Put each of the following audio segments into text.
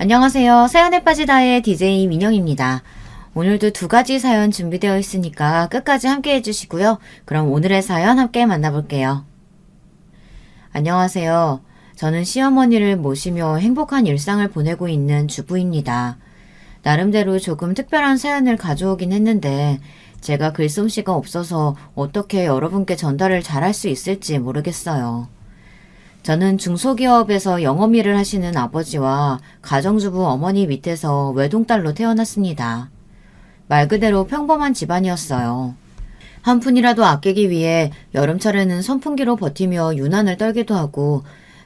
안녕하세요. 사연에 빠지다의 DJ 민영입니다. 오늘도 두 가지 사연 준비되어 있으니까 끝까지 함께 해주시고요. 그럼 오늘의 사연 함께 만나볼게요. 안녕하세요. 저는 시어머니를 모시며 행복한 일상을 보내고 있는 주부입니다. 나름대로 조금 특별한 사연을 가져오긴 했는데 제가 글솜씨가 없어서 어떻게 여러분께 전달을 잘할 수 있을지 모르겠어요. 저는 중소기업에서 영업 일을 하시는 아버지와 가정주부 어머니 밑에서 외동딸로 태어났습니다. 말 그대로 평범한 집안이었어요. 한 푼이라도 아끼기 위해 여름철에는 선풍기로 버티며 유난을 떨기도 하고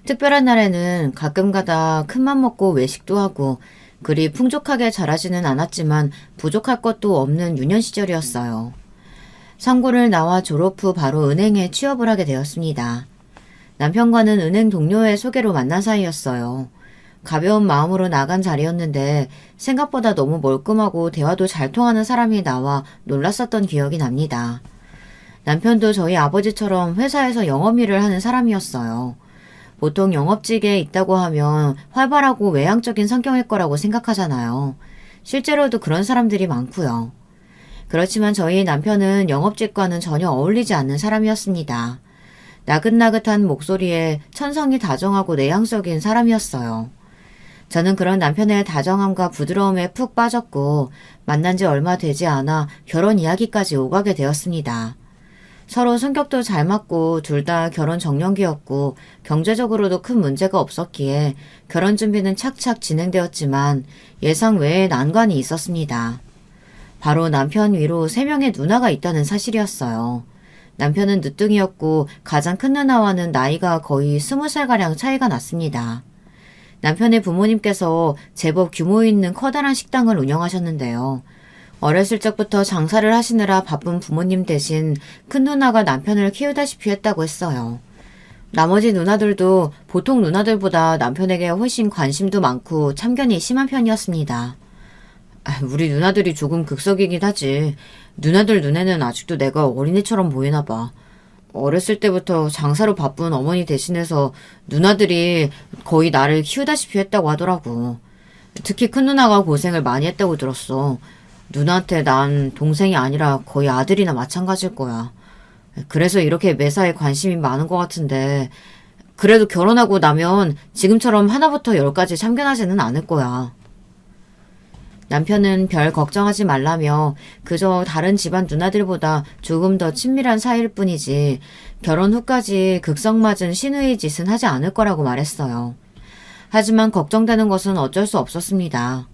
특별한 날에는 가끔가다 큰맘 먹고 외식도 하고 그리 풍족하게 자라지는 않았지만 부족할 것도 없는 유년 시절이었어요. 상고를 나와 졸업 후 바로 은행에 취업을 하게 되었습니다. 남편과는 은행 동료의 소개로 만난 사이였어요. 가벼운 마음으로 나간 자리였는데 생각보다 너무 멀끔하고 대화도 잘 통하는 사람이 나와 놀랐었던 기억이 납니다. 남편도 저희 아버지처럼 회사에서 영업 일을 하는 사람이었어요. 보통 영업직에 있다고 하면 활발하고 외향적인 성격일 거라고 생각하잖아요. 실제로도 그런 사람들이 많고요. 그렇지만 저희 남편은 영업직과는 전혀 어울리지 않는 사람이었습니다. 나긋나긋한 목소리에 천성이 다정하고 내향적인 사람이었어요. 저는 그런 남편의 다정함과 부드러움에 푹 빠졌고 만난 지 얼마 되지 않아 결혼 이야기까지 오가게 되었습니다. 서로 성격도 잘 맞고 둘 다 결혼 정년기였고 경제적으로도 큰 문제가 없었기에 결혼 준비는 착착 진행되었지만 예상 외의 난관이 있었습니다. 바로 남편 위로 3명의 누나가 있다는 사실이었어요. 남편은 늦둥이였고 가장 큰 누나와는 나이가 거의 20살가량 차이가 났습니다. 남편의 부모님께서 제법 규모 있는 커다란 식당을 운영하셨는데요. 어렸을 적부터 장사를 하시느라 바쁜 부모님 대신 큰 누나가 남편을 키우다시피 했다고 했어요. 나머지 누나들도 보통 누나들보다 남편에게 훨씬 관심도 많고 참견이 심한 편이었습니다. 우리 누나들이 조금 극석이긴 하지. 누나들 눈에는 아직도 내가 어린이처럼 보이나 봐. 어렸을 때부터 장사로 바쁜 어머니 대신해서 누나들이 거의 나를 키우다시피 했다고 하더라고. 특히 큰 누나가 고생을 많이 했다고 들었어. 누나한테 난 동생이 아니라 거의 아들이나 마찬가지일 거야. 그래서 이렇게 매사에 관심이 많은 것 같은데 그래도 결혼하고 나면 지금처럼 하나부터 열까지 참견하지는 않을 거야. 남편은 별 걱정하지 말라며 그저 다른 집안 누나들보다 조금 더 친밀한 사이일 뿐이지 결혼 후까지 극성맞은 시누이 짓은 하지 않을 거라고 말했어요. 하지만 걱정되는 것은 어쩔 수 없었습니다.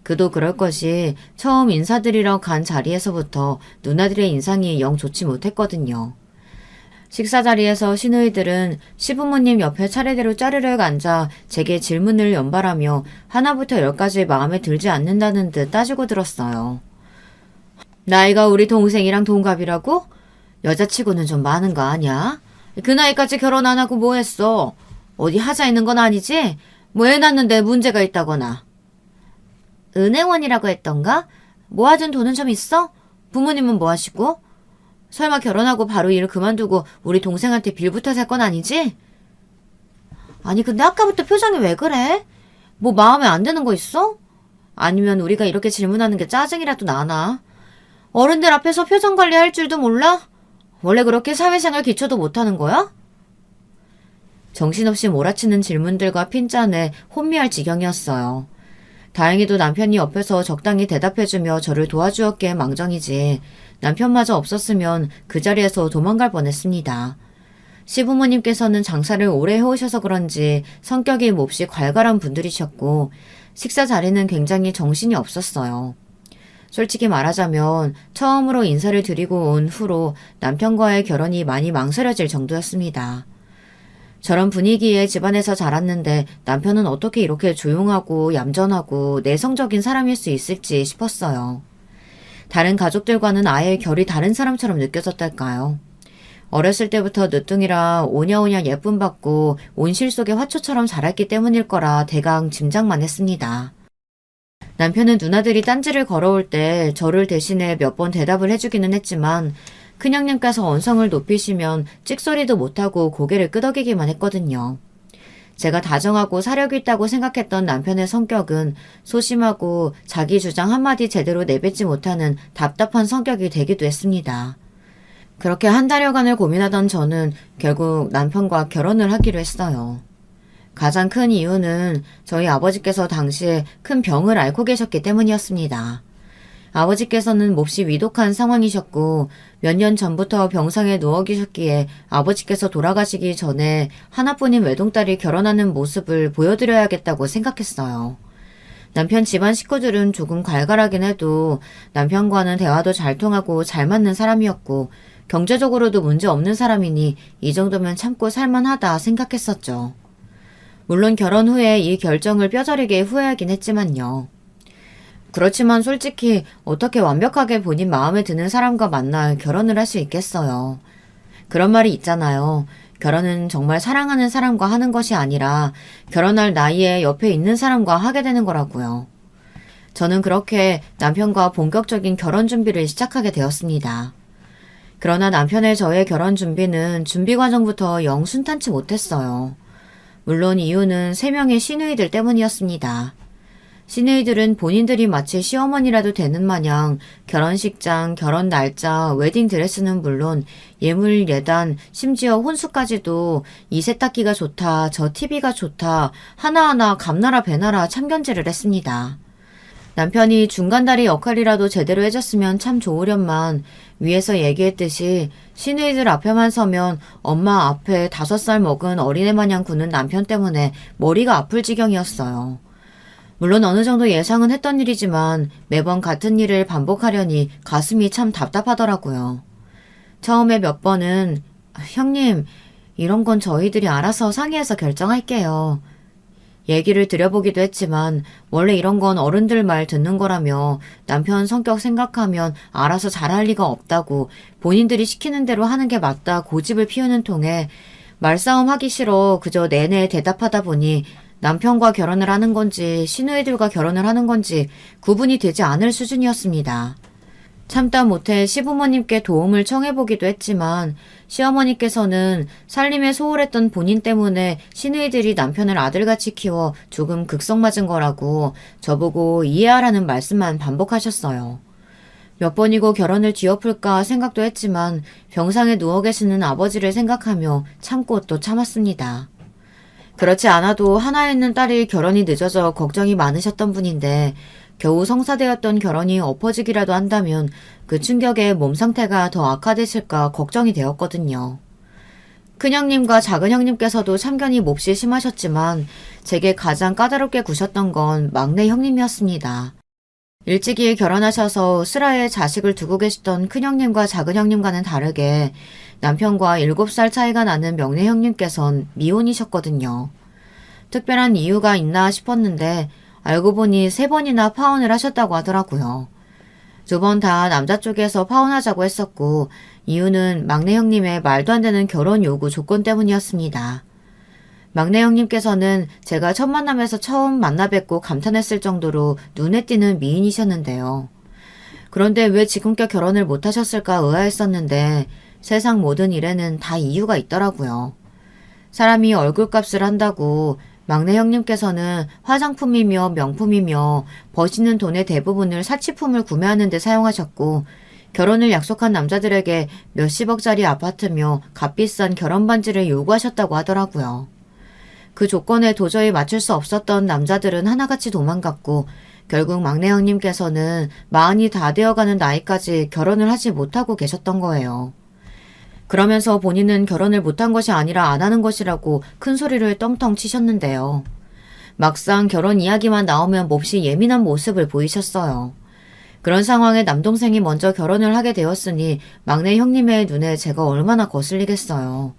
그도 그럴 것이 처음 인사드리러 간 자리에서부터 누나들의 인상이 영 좋지 못했거든요. 식사 자리에서 시누이들은 시부모님 옆에 차례대로 짜르륵 앉아 제게 질문을 연발하며 하나부터 10까지 마음에 들지 않는다는 듯 따지고 들었어요. 나이가 우리 동생이랑 동갑이라고? 여자치고는 좀 많은 거 아니야? 그 나이까지 결혼 안 하고 뭐 했어? 어디 하자 있는 건 아니지? 뭐 애 낳는데 문제가 있다거나. 은행원이라고 했던가? 모아둔 돈은 좀 있어? 부모님은 뭐 하시고? 설마 결혼하고 바로 일을 그만두고 우리 동생한테 빌부터 살 건 아니지? 아니 근데 아까부터 표정이 왜 그래? 뭐 마음에 안 드는 거 있어? 아니면 우리가 이렇게 질문하는 게 짜증이라도 나나? 어른들 앞에서 표정 관리할 줄도 몰라? 원래 그렇게 사회생활 기초도 못하는 거야? 정신없이 몰아치는 질문들과 핀잔에 혼미할 지경이었어요. 다행히도 남편이 옆에서 적당히 대답해주며 저를 도와주었기에 망정이지 남편마저 없었으면 그 자리에서 도망갈 뻔했습니다. 시부모님께서는 장사를 오래 해오셔서 그런지 성격이 몹시 괄괄한 분들이셨고 식사 자리는 굉장히 정신이 없었어요. 솔직히 말하자면 처음으로 인사를 드리고 온 후로 남편과의 결혼이 많이 망설여질 정도였습니다. 저런 분위기에 집안에서 자랐는데 남편은 어떻게 이렇게 조용하고 얌전하고 내성적인 사람일 수 있을지 싶었어요. 다른 가족들과는 아예 결이 다른 사람처럼 느껴졌달까요? 어렸을 때부터 늦둥이라 오냐오냐 예쁨 받고 온실 속의 화초처럼 자랐기 때문일 거라 대강 짐작만 했습니다. 남편은 누나들이 딴지를 걸어올 때 저를 대신해 몇 번 대답을 해주기는 했지만 큰형님께서 언성을 높이시면 찍소리도 못하고 고개를 끄덕이기만 했거든요. 제가 다정하고 사력 있다고 생각했던 남편의 성격은 소심하고 자기 주장 한마디 제대로 내뱉지 못하는 답답한 성격이 되기도 했습니다. 그렇게 한 달여간을 고민하던 저는 결국 남편과 결혼을 하기로 했어요. 가장 큰 이유는 저희 아버지께서 당시에 큰 병을 앓고 계셨기 때문이었습니다. 아버지께서는 몹시 위독한 상황이셨고 몇 년 전부터 병상에 누워 계셨기에 아버지께서 돌아가시기 전에 하나뿐인 외동딸이 결혼하는 모습을 보여드려야겠다고 생각했어요. 남편 집안 식구들은 조금 갈갈하긴 해도 남편과는 대화도 잘 통하고 잘 맞는 사람이었고 경제적으로도 문제 없는 사람이니 이 정도면 참고 살만하다 생각했었죠. 물론 결혼 후에 이 결정을 뼈저리게 후회하긴 했지만요. 그렇지만 솔직히 어떻게 완벽하게 본인 마음에 드는 사람과 만나 결혼을 할 수 있겠어요. 그런 말이 있잖아요. 결혼은 정말 사랑하는 사람과 하는 것이 아니라 결혼할 나이에 옆에 있는 사람과 하게 되는 거라고요. 저는 그렇게 남편과 본격적인 결혼 준비를 시작하게 되었습니다. 그러나 남편의 저의 결혼 준비는 준비 과정부터 영 순탄치 못했어요. 물론 이유는 3명의 시누이들 때문이었습니다. 시누이들은 본인들이 마치 시어머니라도 되는 마냥 결혼식장, 결혼 날짜, 웨딩드레스는 물론 예물, 예단, 심지어 혼수까지도 이 세탁기가 좋다, 저 TV가 좋다, 하나하나 감나라 배나라 참견질을 했습니다. 남편이 중간다리 역할이라도 제대로 해줬으면 참 좋으련만 위에서 얘기했듯이 시누이들 앞에만 서면 엄마 앞에 5살 먹은 어린애 마냥 구는 남편 때문에 머리가 아플 지경이었어요. 물론 어느 정도 예상은 했던 일이지만 매번 같은 일을 반복하려니 가슴이 참 답답하더라고요. 처음에 몇 번은 형님, 이런 건 저희들이 알아서 상의해서 결정할게요. 얘기를 드려보기도 했지만 원래 이런 건 어른들 말 듣는 거라며 남편 성격 생각하면 알아서 잘할 리가 없다고 본인들이 시키는 대로 하는 게 맞다 고집을 피우는 통에 말싸움 하기 싫어 그저 내내 대답하다 보니 남편과 결혼을 하는 건지 시누이들과 결혼을 하는 건지 구분이 되지 않을 수준이었습니다. 참다 못해 시부모님께 도움을 청해보기도 했지만 시어머니께서는 살림에 소홀했던 본인 때문에 시누이들이 남편을 아들같이 키워 조금 극성맞은 거라고 저보고 이해하라는 말씀만 반복하셨어요. 몇 번이고 결혼을 뒤엎을까 생각도 했지만 병상에 누워 계시는 아버지를 생각하며 참고 또 참았습니다. 그렇지 않아도 하나 있는 딸이 결혼이 늦어져 걱정이 많으셨던 분인데 겨우 성사되었던 결혼이 엎어지기라도 한다면 그 충격에 몸 상태가 더 악화되실까 걱정이 되었거든요. 큰형님과 작은형님께서도 참견이 몹시 심하셨지만 제게 가장 까다롭게 구셨던 건 막내 형님이었습니다. 일찍이 결혼하셔서 슬하에 자식을 두고 계시던 큰형님과 작은형님과는 다르게 남편과 7살 차이가 나는 명내 형님께선 미혼이셨거든요. 특별한 이유가 있나 싶었는데 알고 보니 3번이나 파혼을 하셨다고 하더라고요. 2번 다 남자 쪽에서 파혼하자고 했었고 이유는 막내 형님의 말도 안 되는 결혼 요구 조건 때문이었습니다. 막내 형님께서는 제가 첫 만남에서 처음 만나 뵙고 감탄했을 정도로 눈에 띄는 미인이셨는데요. 그런데 왜 지금껏 결혼을 못하셨을까 의아했었는데 세상 모든 일에는 다 이유가 있더라고요. 사람이 얼굴값을 한다고 막내 형님께서는 화장품이며 명품이며 버시는 돈의 대부분을 사치품을 구매하는 데 사용하셨고 결혼을 약속한 남자들에게 몇십억짜리 아파트며 값비싼 결혼 반지를 요구하셨다고 하더라고요. 그 조건에 도저히 맞출 수 없었던 남자들은 하나같이 도망갔고 결국 막내 형님께서는 40이 다 되어가는 나이까지 결혼을 하지 못하고 계셨던 거예요. 그러면서 본인은 결혼을 못한 것이 아니라 안 하는 것이라고 큰 소리를 떵떵 치셨는데요. 막상 결혼 이야기만 나오면 몹시 예민한 모습을 보이셨어요. 그런 상황에 남동생이 먼저 결혼을 하게 되었으니 막내 형님의 눈에 제가 얼마나 거슬리겠어요.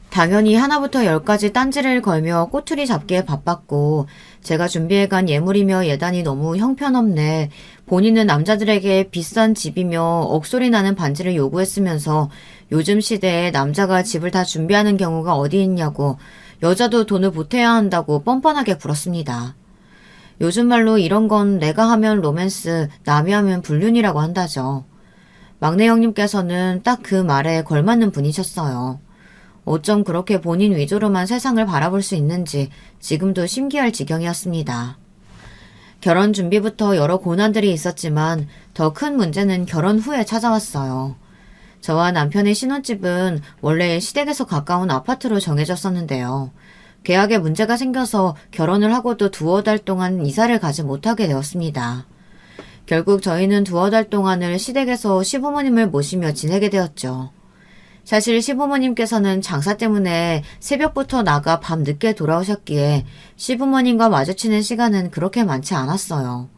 당연히 하나부터 10까지 딴지를 걸며 꼬투리 잡기에 바빴고 제가 준비해간 예물이며 예단이 너무 형편없네. 본인은 남자들에게 비싼 집이며 억소리 나는 반지를 요구했으면서 요즘 시대에 남자가 집을 다 준비하는 경우가 어디 있냐고 여자도 돈을 보태야 한다고 뻔뻔하게 굴었습니다. 요즘 말로 이런 건 내가 하면 로맨스, 남이 하면 불륜이라고 한다죠. 막내 형님께서는 딱 그 말에 걸맞는 분이셨어요. 어쩜 그렇게 본인 위주로만 세상을 바라볼 수 있는지 지금도 심기할 지경이었습니다. 결혼 준비부터 여러 고난들이 있었지만 더 큰 문제는 결혼 후에 찾아왔어요. 저와 남편의 신혼집은 원래 시댁에서 가까운 아파트로 정해졌었는데요. 계약에 문제가 생겨서 결혼을 하고도 두어 달 동안 이사를 가지 못하게 되었습니다. 결국 저희는 두어 달 동안을 시댁에서 시부모님을 모시며 지내게 되었죠. 사실 시부모님께서는 장사 때문에 새벽부터 나가 밤 늦게 돌아오셨기에 시부모님과 마주치는 시간은 그렇게 많지 않았어요.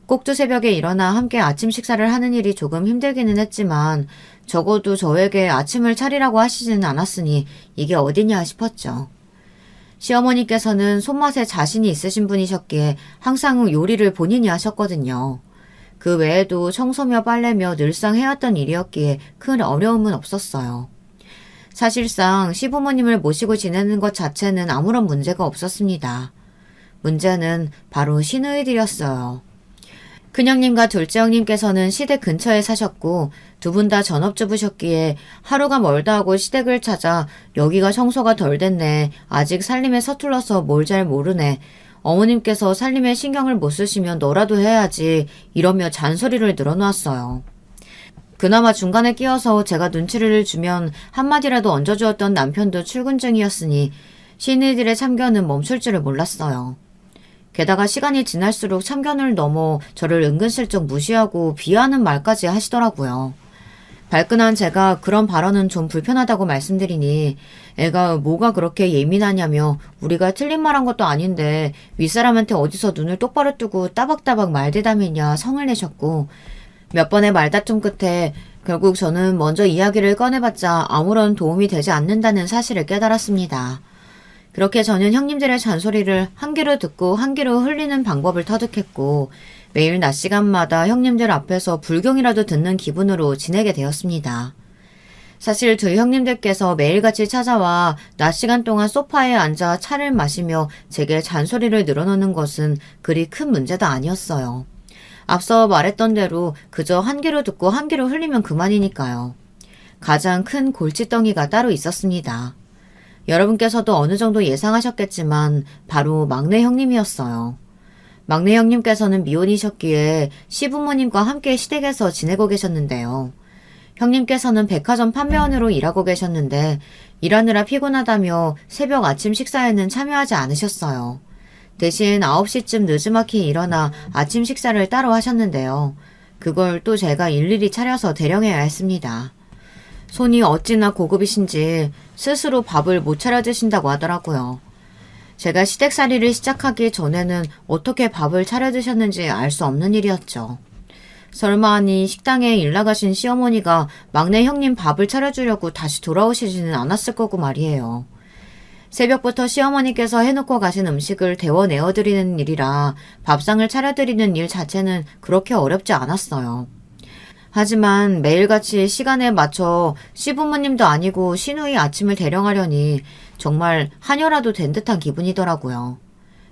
꼭두 새벽에 일어나 함께 아침 식사를 하는 일이 조금 힘들기는 했지만 적어도 저에게 아침을 차리라고 하시지는 않았으니 이게 어디냐 싶었죠. 시어머니께서는 손맛에 자신이 있으신 분이셨기에 항상 요리를 본인이 하셨거든요. 그 외에도 청소며 빨래며 늘상 해왔던 일이었기에 큰 어려움은 없었어요. 사실상 시부모님을 모시고 지내는 것 자체는 아무런 문제가 없었습니다. 문제는 바로 시누이들이었어요. 큰형님과 둘째 형님께서는 시댁 근처에 사셨고 두 분 다 전업주부셨기에 하루가 멀다 하고 시댁을 찾아 여기가 청소가 덜 됐네. 아직 살림에 서툴러서 뭘 잘 모르네. 어머님께서 살림에 신경을 못 쓰시면 너라도 해야지 이러며 잔소리를 늘어놓았어요. 그나마 중간에 끼어서 제가 눈치를 주면 한마디라도 얹어주었던 남편도 출근 중이었으니 시누이들의 참견은 멈출 줄을 몰랐어요. 게다가 시간이 지날수록 참견을 넘어 저를 은근슬쩍 무시하고 비하하는 말까지 하시더라고요. 발끈한 제가 그런 발언은 좀 불편하다고 말씀드리니 애가 뭐가 그렇게 예민하냐며 우리가 틀린 말 한 것도 아닌데 윗사람한테 어디서 눈을 똑바로 뜨고 따박따박 말대담이냐 성을 내셨고 몇 번의 말다툼 끝에 결국 저는 먼저 이야기를 꺼내봤자 아무런 도움이 되지 않는다는 사실을 깨달았습니다. 그렇게 저는 형님들의 잔소리를 한 귀로 듣고 한 귀로 흘리는 방법을 터득했고 매일 낮 시간마다 형님들 앞에서 불경이라도 듣는 기분으로 지내게 되었습니다. 사실 두 형님들께서 매일같이 찾아와 낮 시간 동안 소파에 앉아 차를 마시며 제게 잔소리를 늘어놓는 것은 그리 큰 문제도 아니었어요. 앞서 말했던 대로 그저 한 귀로 듣고 한 귀로 흘리면 그만이니까요. 가장 큰 골칫덩이가 따로 있었습니다. 여러분께서도 어느 정도 예상하셨겠지만 바로 막내 형님이었어요. 막내 형님께서는 미혼이셨기에 시부모님과 함께 시댁에서 지내고 계셨는데요. 형님께서는 백화점 판매원으로 일하고 계셨는데 일하느라 피곤하다며 새벽 아침 식사에는 참여하지 않으셨어요. 대신 9시쯤 느지막이 일어나 아침 식사를 따로 하셨는데요. 그걸 또 제가 일일이 차려서 대령해야 했습니다. 손이 어찌나 고급이신지 스스로 밥을 못 차려 드신다고 하더라고요. 제가 시댁살이를 시작하기 전에는 어떻게 밥을 차려 드셨는지 알 수 없는 일이었죠. 설마 하니 식당에 일 나가신 시어머니가 막내 형님 밥을 차려주려고 다시 돌아오시지는 않았을 거고 말이에요. 새벽부터 시어머니께서 해놓고 가신 음식을 데워 내어드리는 일이라 밥상을 차려드리는 일 자체는 그렇게 어렵지 않았어요. 하지만 매일같이 시간에 맞춰 시부모님도 아니고 시누이 아침을 대령하려니 정말 한여라도 된 듯한 기분이더라고요.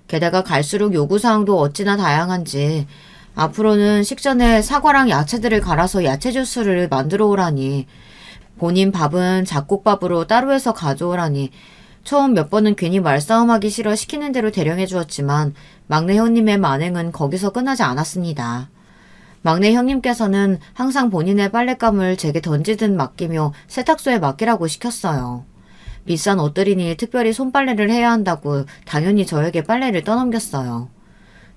게다가 갈수록 요구사항도 어찌나 다양한지 앞으로는 식전에 사과랑 야채들을 갈아서 야채 주스를 만들어 오라니 본인 밥은 잡곡밥으로 따로 해서 가져오라니 처음 몇 번은 괜히 말싸움하기 싫어 시키는 대로 대령해 주었지만 막내 형님의 만행은 거기서 끝나지 않았습니다. 막내 형님께서는 항상 본인의 빨랫감을 제게 던지듯 맡기며 세탁소에 맡기라고 시켰어요. 비싼 옷들이니 특별히 손빨래를 해야 한다고 당연히 저에게 빨래를 떠넘겼어요.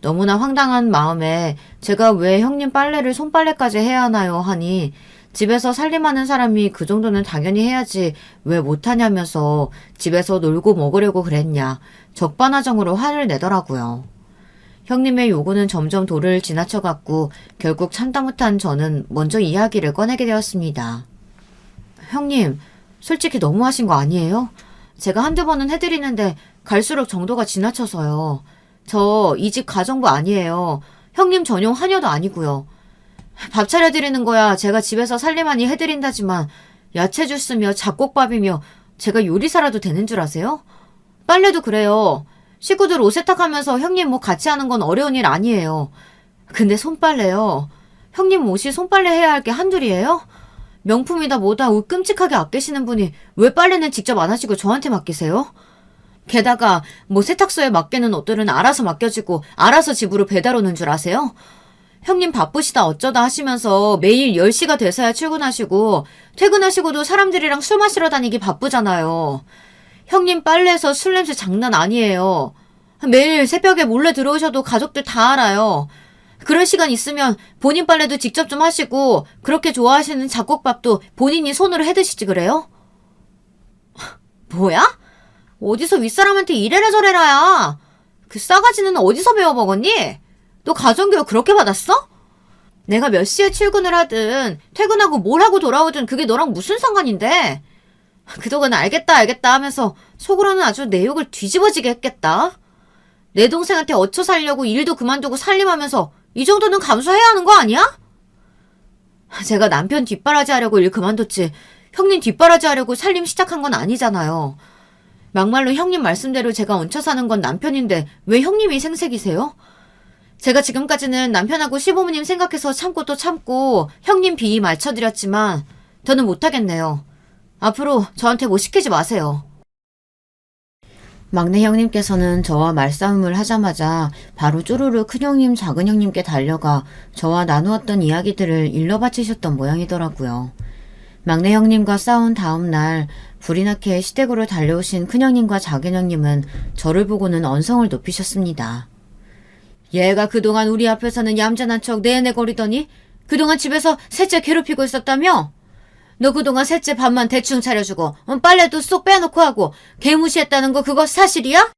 너무나 황당한 마음에 제가 왜 형님 빨래를 손빨래까지 해야 하나요 하니 집에서 살림하는 사람이 그 정도는 당연히 해야지 왜 못하냐면서 집에서 놀고 먹으려고 그랬냐 적반하장으로 화를 내더라고요. 형님의 요구는 점점 도를 지나쳐갔고 결국 참다 못한 저는 먼저 이야기를 꺼내게 되었습니다. 형님, 솔직히 너무하신 거 아니에요? 제가 한두 번은 해드리는데 갈수록 정도가 지나쳐서요. 저 이 집 가정부 아니에요. 형님 전용 하녀도 아니고요. 밥 차려드리는 거야 제가 집에서 살림하니 해드린다지만 야채 주스며 잡곡밥이며 제가 요리사라도 되는 줄 아세요? 빨래도 그래요. 식구들 옷 세탁하면서 형님 뭐 같이 하는 건 어려운 일 아니에요. 근데 손빨래요. 형님 옷이 손빨래 해야 할 게 한둘이에요? 명품이다 뭐다 옷 끔찍하게 아끼시는 분이 왜 빨래는 직접 안 하시고 저한테 맡기세요? 게다가 뭐 세탁소에 맡기는 옷들은 알아서 맡겨지고 알아서 집으로 배달 오는 줄 아세요? 형님 바쁘시다 어쩌다 하시면서 매일 10시가 돼서야 출근하시고 퇴근하시고도 사람들이랑 술 마시러 다니기 바쁘잖아요. 형님 빨래에서 술 냄새 장난 아니에요. 매일 새벽에 몰래 들어오셔도 가족들 다 알아요. 그럴 시간 있으면 본인 빨래도 직접 좀 하시고 그렇게 좋아하시는 잡곡밥도 본인이 손으로 해드시지 그래요? 뭐야? 어디서 윗사람한테 이래라 저래라야. 그 싸가지는 어디서 배워먹었니? 너 가정교육 그렇게 받았어? 내가 몇 시에 출근을 하든 퇴근하고 뭘 하고 돌아오든 그게 너랑 무슨 상관인데? 그동안 알겠다 하면서 속으로는 아주 내 욕을 뒤집어지게 했겠다. 내 동생한테 어처 살려고 일도 그만두고 살림하면서 이 정도는 감수해야 하는 거 아니야? 제가 남편 뒷바라지 하려고 일 그만뒀지 형님 뒷바라지 하려고 살림 시작한 건 아니잖아요. 막말로 형님 말씀대로 제가 얹혀 사는 건 남편인데 왜 형님이 생색이세요? 제가 지금까지는 남편하고 시부모님 생각해서 참고 또 참고 형님 비위 맞춰드렸지만 더는 못하겠네요. 앞으로 저한테 뭐 시키지 마세요. 막내 형님께서는 저와 말싸움을 하자마자 바로 쪼르르 큰형님 작은형님께 달려가 저와 나누었던 이야기들을 일러바치셨던 모양이더라고요. 막내 형님과 싸운 다음 날 불이 나게 시댁으로 달려오신 큰형님과 작은형님은 저를 보고는 언성을 높이셨습니다. 얘가 그동안 우리 앞에서는 얌전한 척 내내 거리더니 그동안 집에서 셋째 괴롭히고 있었다며? 너 그동안 셋째 밥만 대충 차려주고 빨래도 쏙 빼놓고 하고 개무시했다는 거 그거 사실이야?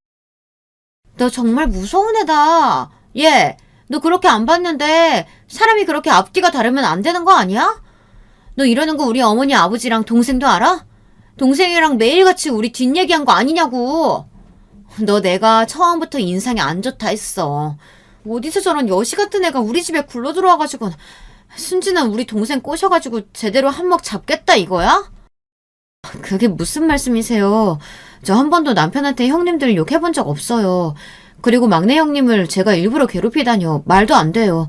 너 정말 무서운 애다. 얘, 너 그렇게 안 봤는데 사람이 그렇게 앞뒤가 다르면 안 되는 거 아니야? 너 이러는 거 우리 어머니 아버지랑 동생도 알아? 동생이랑 매일같이 우리 뒷얘기한 거 아니냐고. 너 내가 처음부터 인상이 안 좋다 했어. 어디서 저런 여시 같은 애가 우리 집에 굴러 들어와가지고 순진한 우리 동생 꼬셔가지고 제대로 한몫 잡겠다 이거야? 그게 무슨 말씀이세요? 저 한 번도 남편한테 형님들 욕해본 적 없어요. 그리고 막내 형님을 제가 일부러 괴롭히다뇨. 말도 안 돼요.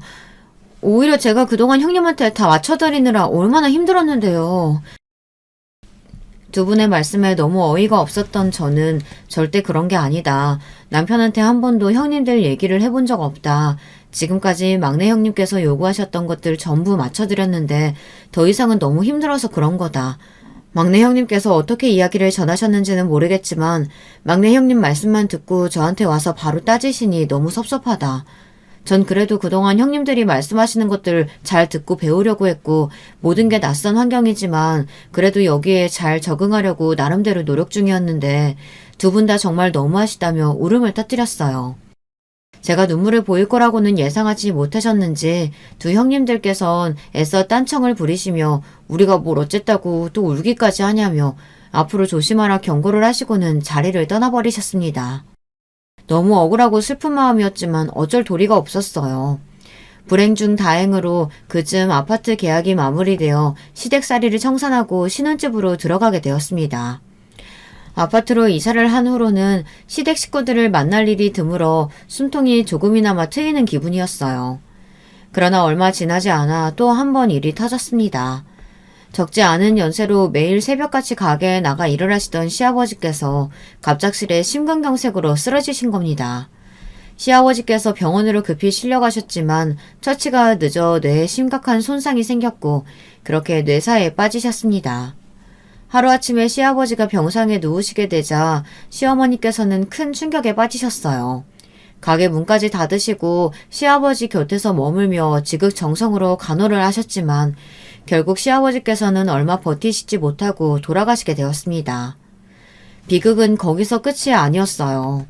오히려 제가 그동안 형님한테 다 맞춰드리느라 얼마나 힘들었는데요. 두 분의 말씀에 너무 어이가 없었던 저는 절대 그런 게 아니다. 남편한테 한 번도 형님들 얘기를 해본 적 없다. 지금까지 막내 형님께서 요구하셨던 것들 전부 맞춰드렸는데 더 이상은 너무 힘들어서 그런 거다. 막내 형님께서 어떻게 이야기를 전하셨는지는 모르겠지만 막내 형님 말씀만 듣고 저한테 와서 바로 따지시니 너무 섭섭하다. 전 그래도 그동안 형님들이 말씀하시는 것들 잘 듣고 배우려고 했고 모든 게 낯선 환경이지만 그래도 여기에 잘 적응하려고 나름대로 노력 중이었는데 두 분 다 정말 너무하시다며 울음을 터뜨렸어요. 제가 눈물을 보일 거라고는 예상하지 못하셨는지 두 형님들께선 애써 딴청을 부리시며 우리가 뭘 어쨌다고 또 울기까지 하냐며 앞으로 조심하라 경고를 하시고는 자리를 떠나버리셨습니다. 너무 억울하고 슬픈 마음이었지만 어쩔 도리가 없었어요. 불행 중 다행으로 그쯤 아파트 계약이 마무리되어 시댁살이를 청산하고 신혼집으로 들어가게 되었습니다. 아파트로 이사를 한 후로는 시댁 식구들을 만날 일이 드물어 숨통이 조금이나마 트이는 기분이었어요. 그러나 얼마 지나지 않아 또 한 번 일이 터졌습니다. 적지 않은 연세로 매일 새벽같이 가게에 나가 일을 하시던 시아버지께서 갑작스레 심근경색으로 쓰러지신 겁니다. 시아버지께서 병원으로 급히 실려가셨지만 처치가 늦어 뇌에 심각한 손상이 생겼고 그렇게 뇌사에 빠지셨습니다. 하루아침에 시아버지가 병상에 누우시게 되자 시어머니께서는 큰 충격에 빠지셨어요. 가게 문까지 닫으시고 시아버지 곁에서 머물며 지극정성으로 간호를 하셨지만 결국 시아버지께서는 얼마 버티시지 못하고 돌아가시게 되었습니다. 비극은 거기서 끝이 아니었어요.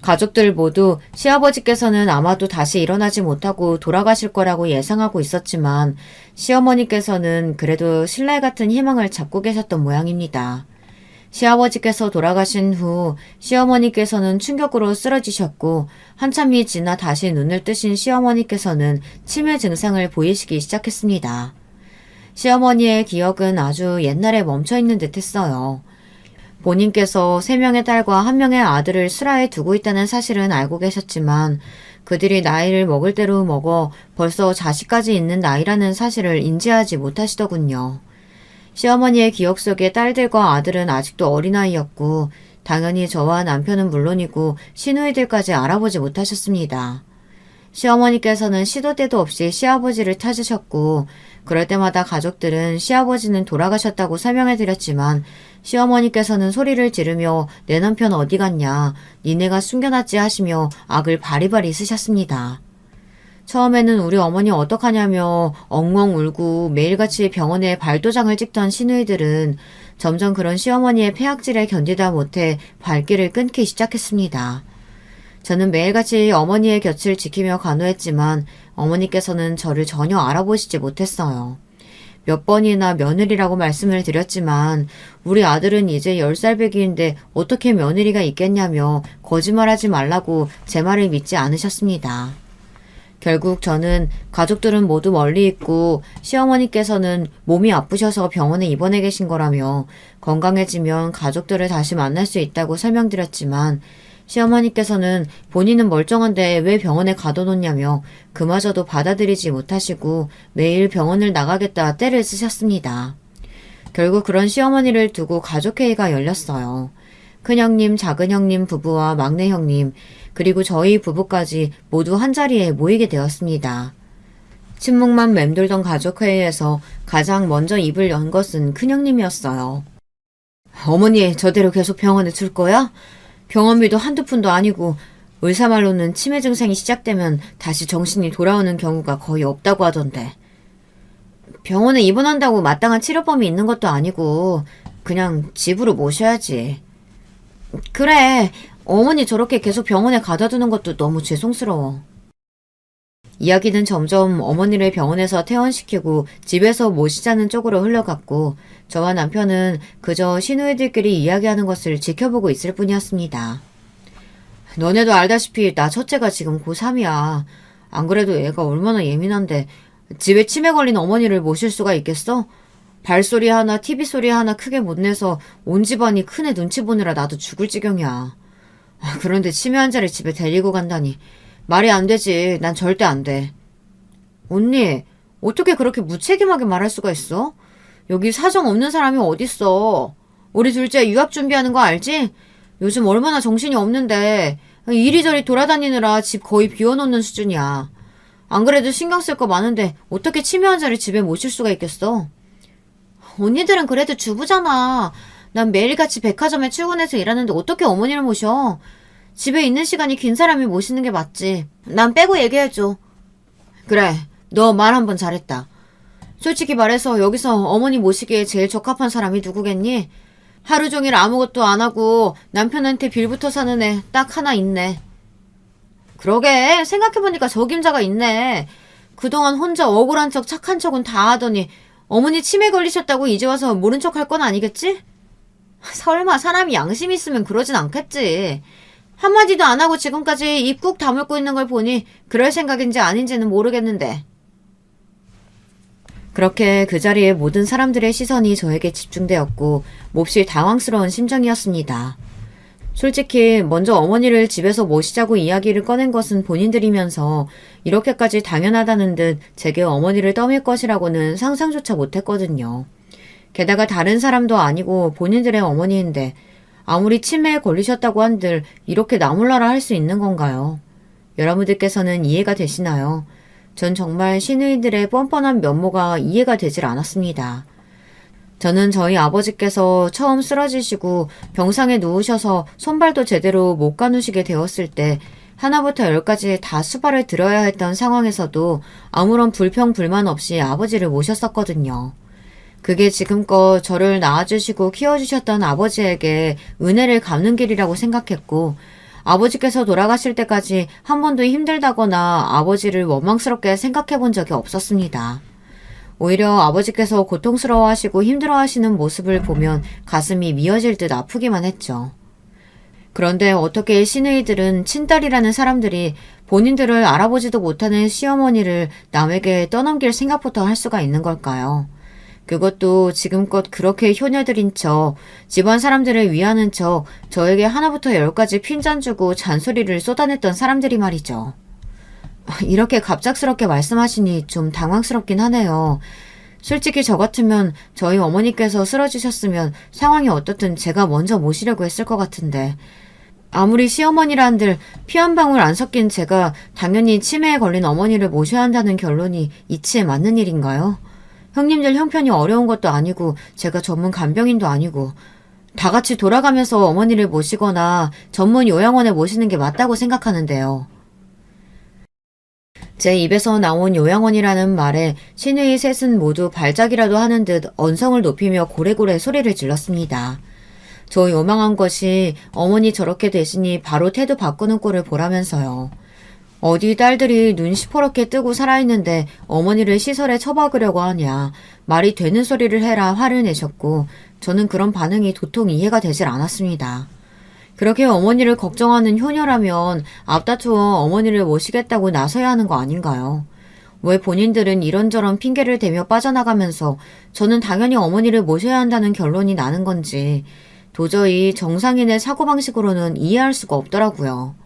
가족들 모두 시아버지께서는 아마도 다시 일어나지 못하고 돌아가실 거라고 예상하고 있었지만 시어머니께서는 그래도 신랄 같은 희망을 잡고 계셨던 모양입니다. 시아버지께서 돌아가신 후 시어머니께서는 충격으로 쓰러지셨고 한참이 지나 다시 눈을 뜨신 시어머니께서는 치매 증상을 보이시기 시작했습니다. 시어머니의 기억은 아주 옛날에 멈춰있는 듯 했어요. 본인께서 3명의 딸과 1명의 아들을 슬하에 두고 있다는 사실은 알고 계셨지만 그들이 나이를 먹을 대로 먹어 벌써 자식까지 있는 나이라는 사실을 인지하지 못하시더군요. 시어머니의 기억 속에 딸들과 아들은 아직도 어린아이였고 당연히 저와 남편은 물론이고 시누이들까지 알아보지 못하셨습니다. 시어머니께서는 시도 때도 없이 시아버지를 찾으셨고 그럴 때마다 가족들은 시아버지는 돌아가셨다고 설명해드렸지만 시어머니께서는 소리를 지르며 내 남편 어디 갔냐, 니네가 숨겨놨지 하시며 악을 바리바리 쓰셨습니다. 처음에는 우리 어머니 어떡하냐며 엉엉 울고 매일같이 병원에 발도장을 찍던 시누이들은 점점 그런 시어머니의 폐악질에 견디다 못해 발길을 끊기 시작했습니다. 저는 매일같이 어머니의 곁을 지키며 간호했지만 어머니께서는 저를 전혀 알아보시지 못했어요. 몇 번이나 며느리라고 말씀을 드렸지만 우리 아들은 이제 10살 배기인데 어떻게 며느리가 있겠냐며 거짓말하지 말라고 제 말을 믿지 않으셨습니다. 결국 저는 가족들은 모두 멀리 있고 시어머니께서는 몸이 아프셔서 병원에 입원해 계신 거라며 건강해지면 가족들을 다시 만날 수 있다고 설명드렸지만 시어머니께서는 본인은 멀쩡한데 왜 병원에 가둬놓냐며 그마저도 받아들이지 못하시고 매일 병원을 나가겠다 떼를 쓰셨습니다. 결국 그런 시어머니를 두고 가족회의가 열렸어요. 큰형님, 작은형님 부부와 막내형님, 그리고 저희 부부까지 모두 한자리에 모이게 되었습니다. 침묵만 맴돌던 가족회의에서 가장 먼저 입을 연 것은 큰형님이었어요. 어머니, 저대로 계속 병원에 둘 거야? 병원비도 한두 푼도 아니고 의사 말로는 치매 증상이 시작되면 다시 정신이 돌아오는 경우가 거의 없다고 하던데. 병원에 입원한다고 마땅한 치료법이 있는 것도 아니고 그냥 집으로 모셔야지. 그래, 어머니 저렇게 계속 병원에 가다 두는 것도 너무 죄송스러워. 이야기는 점점 어머니를 병원에서 퇴원시키고 집에서 모시자는 쪽으로 흘러갔고 저와 남편은 그저 시누이들끼리 이야기하는 것을 지켜보고 있을 뿐이었습니다. 너네도 알다시피 나 첫째가 지금 고3이야. 안 그래도 애가 얼마나 예민한데 집에 치매 걸린 어머니를 모실 수가 있겠어? 발소리 하나 TV 소리 하나 크게 못 내서 온 집안이 큰애 눈치 보느라 나도 죽을 지경이야. 그런데 치매 환자를 집에 데리고 간다니 말이 안 되지. 난 절대 안 돼. 언니, 어떻게 그렇게 무책임하게 말할 수가 있어? 여기 사정 없는 사람이 어딨어. 우리 둘째 유학 준비하는 거 알지? 요즘 얼마나 정신이 없는데 이리저리 돌아다니느라 집 거의 비워놓는 수준이야. 안 그래도 신경 쓸 거 많은데 어떻게 치매 환자를 집에 모실 수가 있겠어? 언니들은 그래도 주부잖아. 난 매일같이 백화점에 출근해서 일하는데 어떻게 어머니를 모셔? 집에 있는 시간이 긴 사람이 모시는 게 맞지. 난 빼고 얘기해줘. 그래, 너 말 한 번 잘했다. 솔직히 말해서 여기서 어머니 모시기에 제일 적합한 사람이 누구겠니? 하루 종일 아무것도 안 하고 남편한테 빌부터 사는 애 딱 하나 있네. 그러게, 생각해보니까 적임자가 있네. 그동안 혼자 억울한 척 착한 척은 다 하더니 어머니 치매 걸리셨다고 이제 와서 모른 척 할 건 아니겠지? 설마 사람이 양심 있으면 그러진 않겠지. 한마디도 안 하고 지금까지 입 꾹 다물고 있는 걸 보니 그럴 생각인지 아닌지는 모르겠는데. 그렇게 그 자리에 모든 사람들의 시선이 저에게 집중되었고 몹시 당황스러운 심정이었습니다. 솔직히 먼저 어머니를 집에서 모시자고 이야기를 꺼낸 것은 본인들이면서 이렇게까지 당연하다는 듯 제게 어머니를 떠밀 것이라고는 상상조차 못했거든요. 게다가 다른 사람도 아니고 본인들의 어머니인데 아무리 치매에 걸리셨다고 한들 이렇게 나몰라라 할 수 있는 건가요? 여러분들께서는 이해가 되시나요? 전 정말 시누이들의 뻔뻔한 면모가 이해가 되질 않았습니다. 저는 저희 아버지께서 처음 쓰러지시고 병상에 누우셔서 손발도 제대로 못 가누시게 되었을 때 하나부터 열까지 다 수발을 들어야 했던 상황에서도 아무런 불평 불만 없이 아버지를 모셨었거든요. 그게 지금껏 저를 낳아주시고 키워주셨던 아버지에게 은혜를 갚는 길이라고 생각했고 아버지께서 돌아가실 때까지 한 번도 힘들다거나 아버지를 원망스럽게 생각해 본 적이 없었습니다. 오히려 아버지께서 고통스러워하시고 힘들어하시는 모습을 보면 가슴이 미어질 듯 아프기만 했죠. 그런데 어떻게 시누이들은 친딸이라는 사람들이 본인들을 알아보지도 못하는 시어머니를 남에게 떠넘길 생각부터 할 수가 있는 걸까요? 그것도 지금껏 그렇게 효녀들인 척, 집안 사람들을 위하는 척 저에게 하나부터 열까지 핀잔 주고 잔소리를 쏟아냈던 사람들이 말이죠. 이렇게 갑작스럽게 말씀하시니 좀 당황스럽긴 하네요. 솔직히 저 같으면 저희 어머니께서 쓰러지셨으면 상황이 어떻든 제가 먼저 모시려고 했을 것 같은데 아무리 시어머니라 한들 피 한 방울 안 섞인 제가 당연히 치매에 걸린 어머니를 모셔야 한다는 결론이 이치에 맞는 일인가요? 형님들 형편이 어려운 것도 아니고 제가 전문 간병인도 아니고 다 같이 돌아가면서 어머니를 모시거나 전문 요양원에 모시는 게 맞다고 생각하는데요. 제 입에서 나온 요양원이라는 말에 신우이 셋은 모두 발작이라도 하는 듯 언성을 높이며 고래고래 소리를 질렀습니다. 저 요망한 것이 어머니 저렇게 되시니 바로 태도 바꾸는 꼴을 보라면서요. 어디 딸들이 눈 시퍼렇게 뜨고 살아있는데 어머니를 시설에 처박으려고 하냐. 말이 되는 소리를 해라 화를 내셨고 저는 그런 반응이 도통 이해가 되질 않았습니다. 그렇게 어머니를 걱정하는 효녀라면 앞다투어 어머니를 모시겠다고 나서야 하는 거 아닌가요? 왜 본인들은 이런저런 핑계를 대며 빠져나가면서 저는 당연히 어머니를 모셔야 한다는 결론이 나는 건지 도저히 정상인의 사고방식으로는 이해할 수가 없더라고요.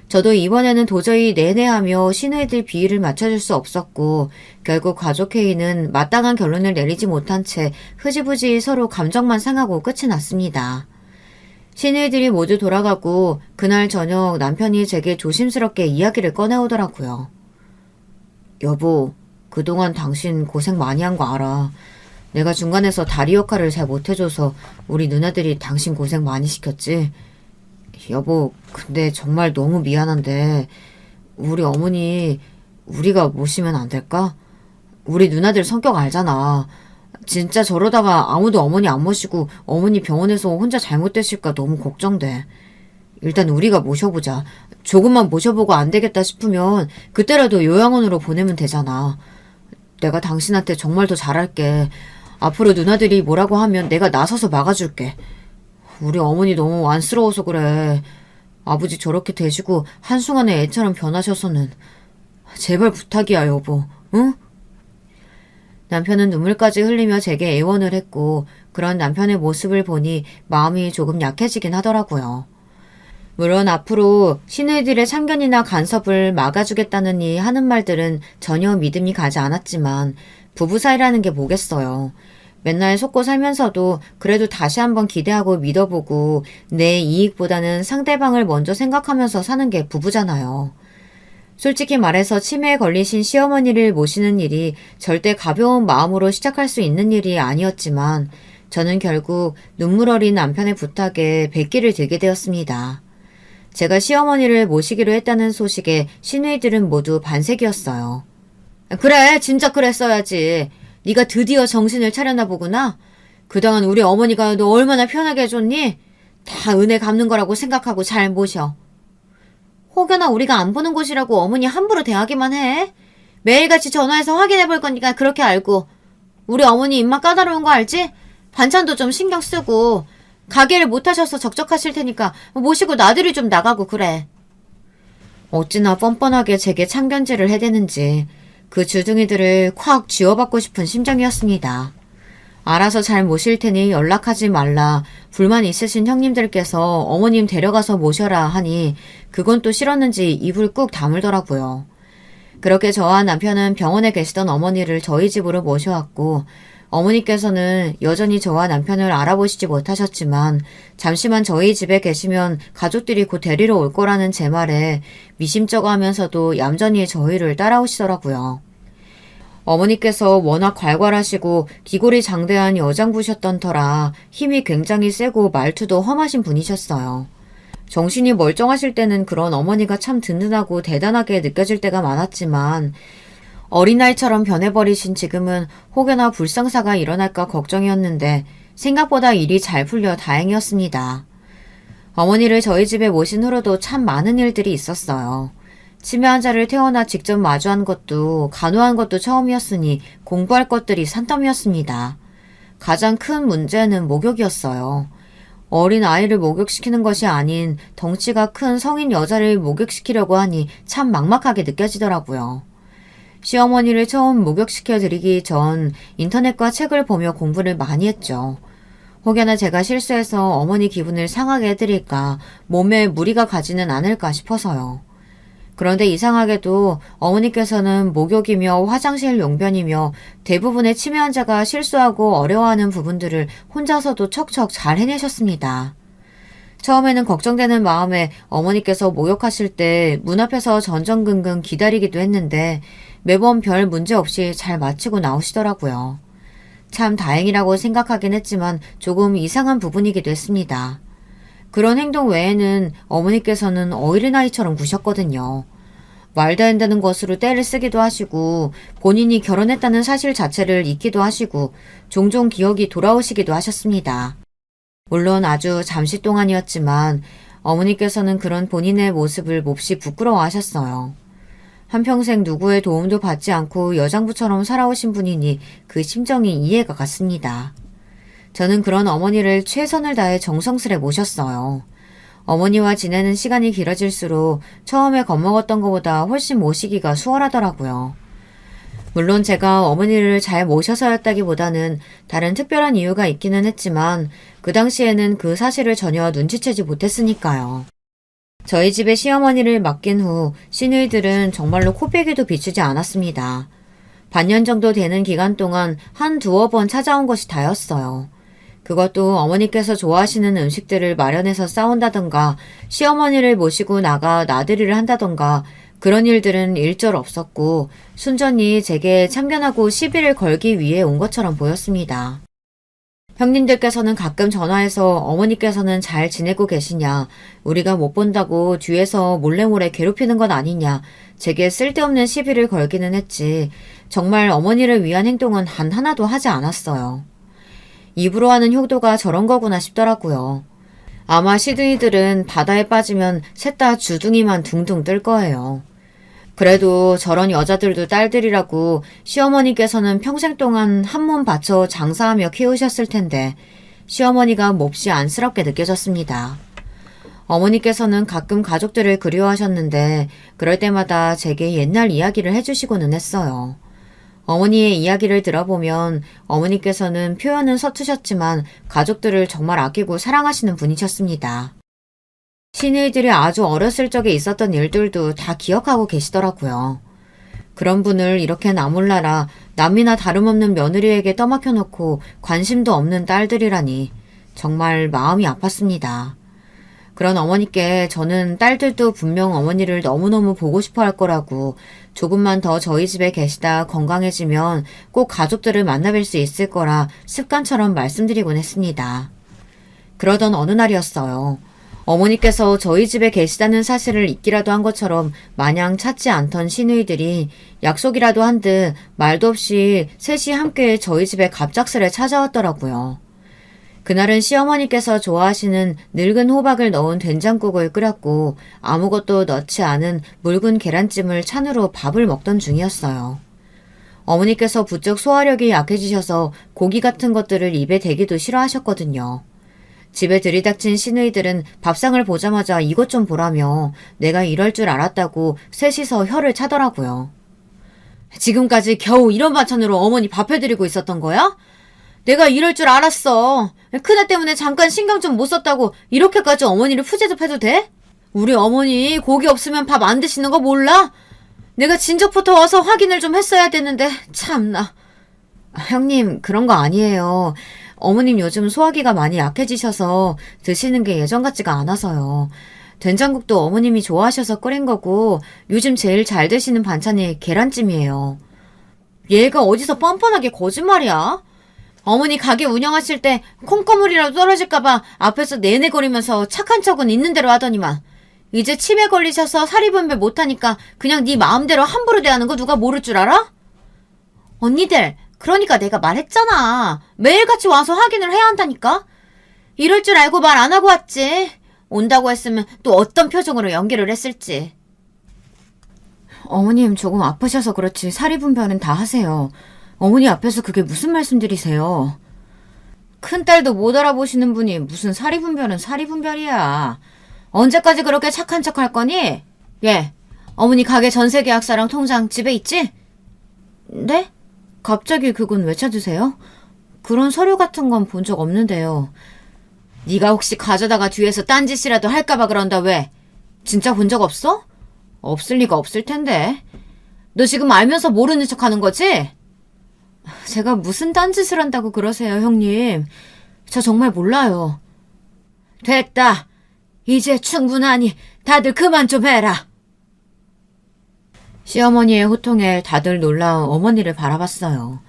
저도 이번에는 도저히 내내하며 시누이들 비위를 맞춰줄 수 없었고 결국 가족회의는 마땅한 결론을 내리지 못한 채 흐지부지 서로 감정만 상하고 끝이 났습니다. 시누이들이 모두 돌아가고 그날 저녁 남편이 제게 조심스럽게 이야기를 꺼내오더라고요. 여보, 그동안 당신 고생 많이 한 거 알아. 내가 중간에서 다리 역할을 잘 못해줘서 우리 누나들이 당신 고생 많이 시켰지? 여보, 근데 정말 너무 미안한데 우리 어머니 우리가 모시면 안 될까? 우리 누나들 성격 알잖아. 진짜 저러다가 아무도 어머니 안 모시고 어머니 병원에서 혼자 잘못되실까 너무 걱정돼. 일단 우리가 모셔보자. 조금만 모셔보고 안 되겠다 싶으면 그때라도 요양원으로 보내면 되잖아. 내가 당신한테 정말 더 잘할게. 앞으로 누나들이 뭐라고 하면 내가 나서서 막아줄게. 우리 어머니 너무 안쓰러워서 그래. 아버지 저렇게 되시고 한순간에 애처럼 변하셔서는. 제발 부탁이야 여보. 응? 남편은 눈물까지 흘리며 제게 애원을 했고 그런 남편의 모습을 보니 마음이 조금 약해지긴 하더라고요. 물론 앞으로 시누이들의 참견이나 간섭을 막아주겠다느니 하는 말들은 전혀 믿음이 가지 않았지만 부부 사이라는 게 뭐겠어요. 맨날 속고 살면서도 그래도 다시 한번 기대하고 믿어보고 내 이익보다는 상대방을 먼저 생각하면서 사는 게 부부잖아요. 솔직히 말해서 치매에 걸리신 시어머니를 모시는 일이 절대 가벼운 마음으로 시작할 수 있는 일이 아니었지만 저는 결국 눈물 어린 남편의 부탁에 백기를 들게 되었습니다. 제가 시어머니를 모시기로 했다는 소식에 시누이들은 모두 반색이었어요. 그래, 진짜 그랬어야지. 네가 드디어 정신을 차렸나 보구나. 그동안 우리 어머니가 너 얼마나 편하게 해줬니? 다 은혜 갚는 거라고 생각하고 잘 모셔. 혹여나 우리가 안 보는 곳이라고 어머니 함부로 대하기만 해. 매일같이 전화해서 확인해 볼 거니까 그렇게 알고. 우리 어머니 입맛 까다로운 거 알지? 반찬도 좀 신경 쓰고. 가게를 못 하셔서 적적하실 테니까 모시고 나들이 좀 나가고 그래. 어찌나 뻔뻔하게 제게 참견질을 해대는지 그 주둥이들을 콱 쥐어받고 싶은 심정이었습니다. 알아서 잘 모실 테니 연락하지 말라. 불만 있으신 형님들께서 어머님 데려가서 모셔라 하니 그건 또 싫었는지 입을 꾹 다물더라고요. 그렇게 저와 남편은 병원에 계시던 어머니를 저희 집으로 모셔왔고 어머니께서는 여전히 저와 남편을 알아보시지 못하셨지만 잠시만 저희 집에 계시면 가족들이 곧 데리러 올 거라는 제 말에 미심쩍어 하면서도 얌전히 저희를 따라오시더라고요. 어머니께서 워낙 괄괄하시고 기골이 장대한 여장부셨던 터라 힘이 굉장히 세고 말투도 험하신 분이셨어요. 정신이 멀쩡하실 때는 그런 어머니가 참 든든하고 대단하게 느껴질 때가 많았지만 어린아이처럼 변해버리신 지금은 혹여나 불상사가 일어날까 걱정이었는데 생각보다 일이 잘 풀려 다행이었습니다. 어머니를 저희 집에 모신 후로도 참 많은 일들이 있었어요. 치매 환자를 태어나 직접 마주한 것도 간호한 것도 처음이었으니 공부할 것들이 산더미였습니다. 가장 큰 문제는 목욕이었어요. 어린 아이를 목욕시키는 것이 아닌 덩치가 큰 성인 여자를 목욕시키려고 하니 참 막막하게 느껴지더라고요. 시어머니를 처음 목욕시켜드리기 전 인터넷과 책을 보며 공부를 많이 했죠. 혹여나 제가 실수해서 어머니 기분을 상하게 해드릴까, 몸에 무리가 가지는 않을까 싶어서요. 그런데 이상하게도 어머니께서는 목욕이며 화장실 용변이며 대부분의 치매 환자가 실수하고 어려워하는 부분들을 혼자서도 척척 잘 해내셨습니다. 처음에는 걱정되는 마음에 어머니께서 목욕하실 때 문 앞에서 전전긍긍 기다리기도 했는데 매번 별 문제 없이 잘 마치고 나오시더라고요. 참 다행이라고 생각하긴 했지만 조금 이상한 부분이기도 했습니다. 그런 행동 외에는 어머니께서는 어린아이처럼 구셨거든요. 말도 안 되는 것으로 떼를 쓰기도 하시고 본인이 결혼했다는 사실 자체를 잊기도 하시고 종종 기억이 돌아오시기도 하셨습니다. 물론 아주 잠시 동안이었지만 어머니께서는 그런 본인의 모습을 몹시 부끄러워하셨어요. 한평생 누구의 도움도 받지 않고 여장부처럼 살아오신 분이니 그 심정이 이해가 갔습니다. 저는 그런 어머니를 최선을 다해 정성스레 모셨어요. 어머니와 지내는 시간이 길어질수록 처음에 겁먹었던 것보다 훨씬 모시기가 수월하더라고요. 물론 제가 어머니를 잘 모셔서였다기보다는 다른 특별한 이유가 있기는 했지만 그 당시에는 그 사실을 전혀 눈치채지 못했으니까요. 저희 집에 시어머니를 맡긴 후 시누이들은 정말로 코빼기도 비추지 않았습니다. 반년 정도 되는 기간 동안 한 두어 번 찾아온 것이 다였어요. 그것도 어머니께서 좋아하시는 음식들을 마련해서 싸운다던가 시어머니를 모시고 나가 나들이를 한다던가 그런 일들은 일절 없었고 순전히 제게 참견하고 시비를 걸기 위해 온 것처럼 보였습니다. 형님들께서는 가끔 전화해서 어머니께서는 잘 지내고 계시냐, 우리가 못 본다고 뒤에서 몰래몰래 괴롭히는 건 아니냐, 제게 쓸데없는 시비를 걸기는 했지 정말 어머니를 위한 행동은 단 하나도 하지 않았어요. 입으로 하는 효도가 저런 거구나 싶더라고요. 아마 시드니들은 바다에 빠지면 셋 다 주둥이만 둥둥 뜰 거예요. 그래도 저런 여자들도 딸들이라고 시어머니께서는 평생 동안 한 몸 바쳐 장사하며 키우셨을 텐데 시어머니가 몹시 안쓰럽게 느껴졌습니다. 어머니께서는 가끔 가족들을 그리워하셨는데 그럴 때마다 제게 옛날 이야기를 해주시고는 했어요. 어머니의 이야기를 들어보면 어머니께서는 표현은 서투셨지만 가족들을 정말 아끼고 사랑하시는 분이셨습니다. 시누이들이 아주 어렸을 적에 있었던 일들도 다 기억하고 계시더라고요. 그런 분을 이렇게 나몰라라 남이나 다름없는 며느리에게 떠맡겨놓고 관심도 없는 딸들이라니 정말 마음이 아팠습니다. 그런 어머니께 저는 딸들도 분명 어머니를 너무너무 보고 싶어 할 거라고 조금만 더 저희 집에 계시다 건강해지면 꼭 가족들을 만나뵐 수 있을 거라 습관처럼 말씀드리곤 했습니다. 그러던 어느 날이었어요. 어머니께서 저희 집에 계시다는 사실을 잊기라도 한 것처럼 마냥 찾지 않던 시누이들이 약속이라도 한 듯 말도 없이 셋이 함께 저희 집에 갑작스레 찾아왔더라고요. 그날은 시어머니께서 좋아하시는 늙은 호박을 넣은 된장국을 끓였고 아무것도 넣지 않은 묽은 계란찜을 찬으로 밥을 먹던 중이었어요. 어머니께서 부쩍 소화력이 약해지셔서 고기 같은 것들을 입에 대기도 싫어하셨거든요. 집에 들이닥친 시누이들은 밥상을 보자마자 이것 좀 보라며 내가 이럴 줄 알았다고 셋이서 혀를 차더라고요. 지금까지 겨우 이런 반찬으로 어머니 밥 해드리고 있었던 거야? 내가 이럴 줄 알았어. 큰애 때문에 잠깐 신경 좀 못 썼다고 이렇게까지 어머니를 푸제접해도 돼? 우리 어머니 고기 없으면 밥 안 드시는 거 몰라? 내가 진작부터 와서 확인을 좀 했어야 되는데 참나. 형님 그런 거 아니에요. 어머님 요즘 소화기가 많이 약해지셔서 드시는 게 예전 같지가 않아서요. 된장국도 어머님이 좋아하셔서 끓인 거고 요즘 제일 잘 드시는 반찬이 계란찜이에요. 얘가 어디서 뻔뻔하게 거짓말이야? 어머니 가게 운영하실 때 콩고물이라도 떨어질까봐 앞에서 내내거리면서 착한 척은 있는 대로 하더니만 이제 치매 걸리셔서 사리분별 못하니까 그냥 네 마음대로 함부로 대하는 거 누가 모를 줄 알아? 언니들 그러니까 내가 말했잖아. 매일같이 와서 확인을 해야 한다니까. 이럴 줄 알고 말 안 하고 왔지. 온다고 했으면 또 어떤 표정으로 연기를 했을지. 어머님 조금 아프셔서 그렇지 사리분별은 다 하세요. 어머니 앞에서 그게 무슨 말씀들이세요? 큰딸도 못 알아보시는 분이 무슨 사리분별은 사리분별이야. 언제까지 그렇게 착한 척 할 거니? 예, 어머니 가게 전세계약서랑 통장 집에 있지? 네? 갑자기 그건 왜 찾으세요? 그런 서류 같은 건 본 적 없는데요. 네가 혹시 가져다가 뒤에서 딴짓이라도 할까봐 그런다 왜? 진짜 본 적 없어? 없을 리가 없을 텐데. 너 지금 알면서 모르는 척 하는 거지? 제가 무슨 딴짓을 한다고 그러세요, 형님. 저 정말 몰라요. 됐다. 이제 충분하니 다들 그만 좀 해라. 시어머니의 호통에 다들 놀라 어머니를 바라봤어요.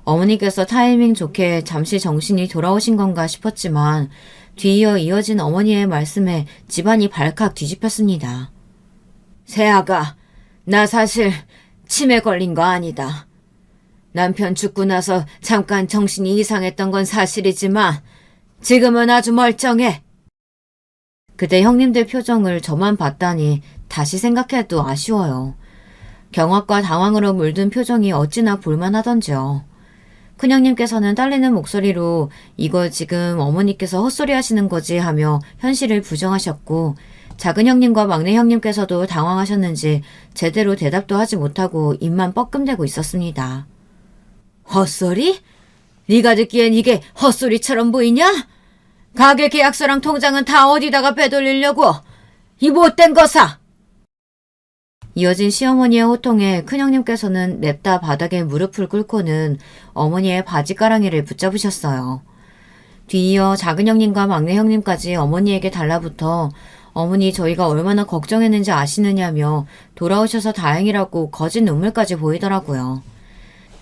어머니께서 타이밍 좋게 잠시 정신이 돌아오신 건가 싶었지만 뒤이어 이어진 어머니의 말씀에 집안이 발칵 뒤집혔습니다. 세아가, 나 사실 치매 걸린 거 아니다. 남편 죽고 나서 잠깐 정신이 이상했던 건 사실이지만 지금은 아주 멀쩡해. 그때 형님들 표정을 저만 봤다니 다시 생각해도 아쉬워요. 경악과 당황으로 물든 표정이 어찌나 볼만하던지요. 큰형님께서는 딸리는 목소리로 이거 지금 어머니께서 헛소리 하시는 거지 하며 현실을 부정하셨고 작은 형님과 막내 형님께서도 당황하셨는지 제대로 대답도 하지 못하고 입만 뻐끔대고 있었습니다. 헛소리? 네가 듣기엔 이게 헛소리처럼 보이냐? 가게 계약서랑 통장은 다 어디다가 빼돌리려고? 이 못된 거사! 이어진 시어머니의 호통에 큰형님께서는 냅다 바닥에 무릎을 꿇고는 어머니의 바지가랑이를 붙잡으셨어요. 뒤이어 작은 형님과 막내 형님까지 어머니에게 달라붙어 어머니 저희가 얼마나 걱정했는지 아시느냐며 돌아오셔서 다행이라고 거짓 눈물까지 보이더라고요.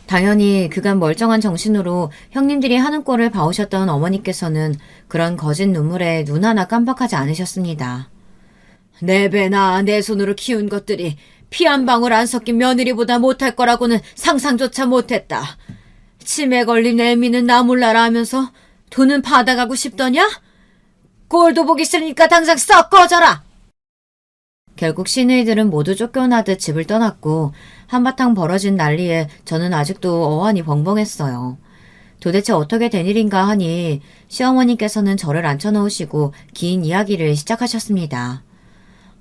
당연히 그간 멀쩡한 정신으로 형님들이 하는 꼴을 봐오셨던 어머니께서는 그런 거짓 눈물에 눈 하나 깜빡하지 않으셨습니다. 내 배나 내 손으로 키운 것들이 피 한 방울 안 섞인 며느리보다 못할 거라고는 상상조차 못했다. 치매 걸린 애미는 나 몰라라 하면서 돈은 받아가고 싶더냐? 꼴도 보기 싫으니까 당장 썩 꺼져라! 결국 시누이들은 모두 쫓겨나듯 집을 떠났고 한바탕 벌어진 난리에 저는 아직도 어안이 벙벙했어요. 도대체 어떻게 된 일인가 하니 시어머니께서는 저를 앉혀놓으시고 긴 이야기를 시작하셨습니다.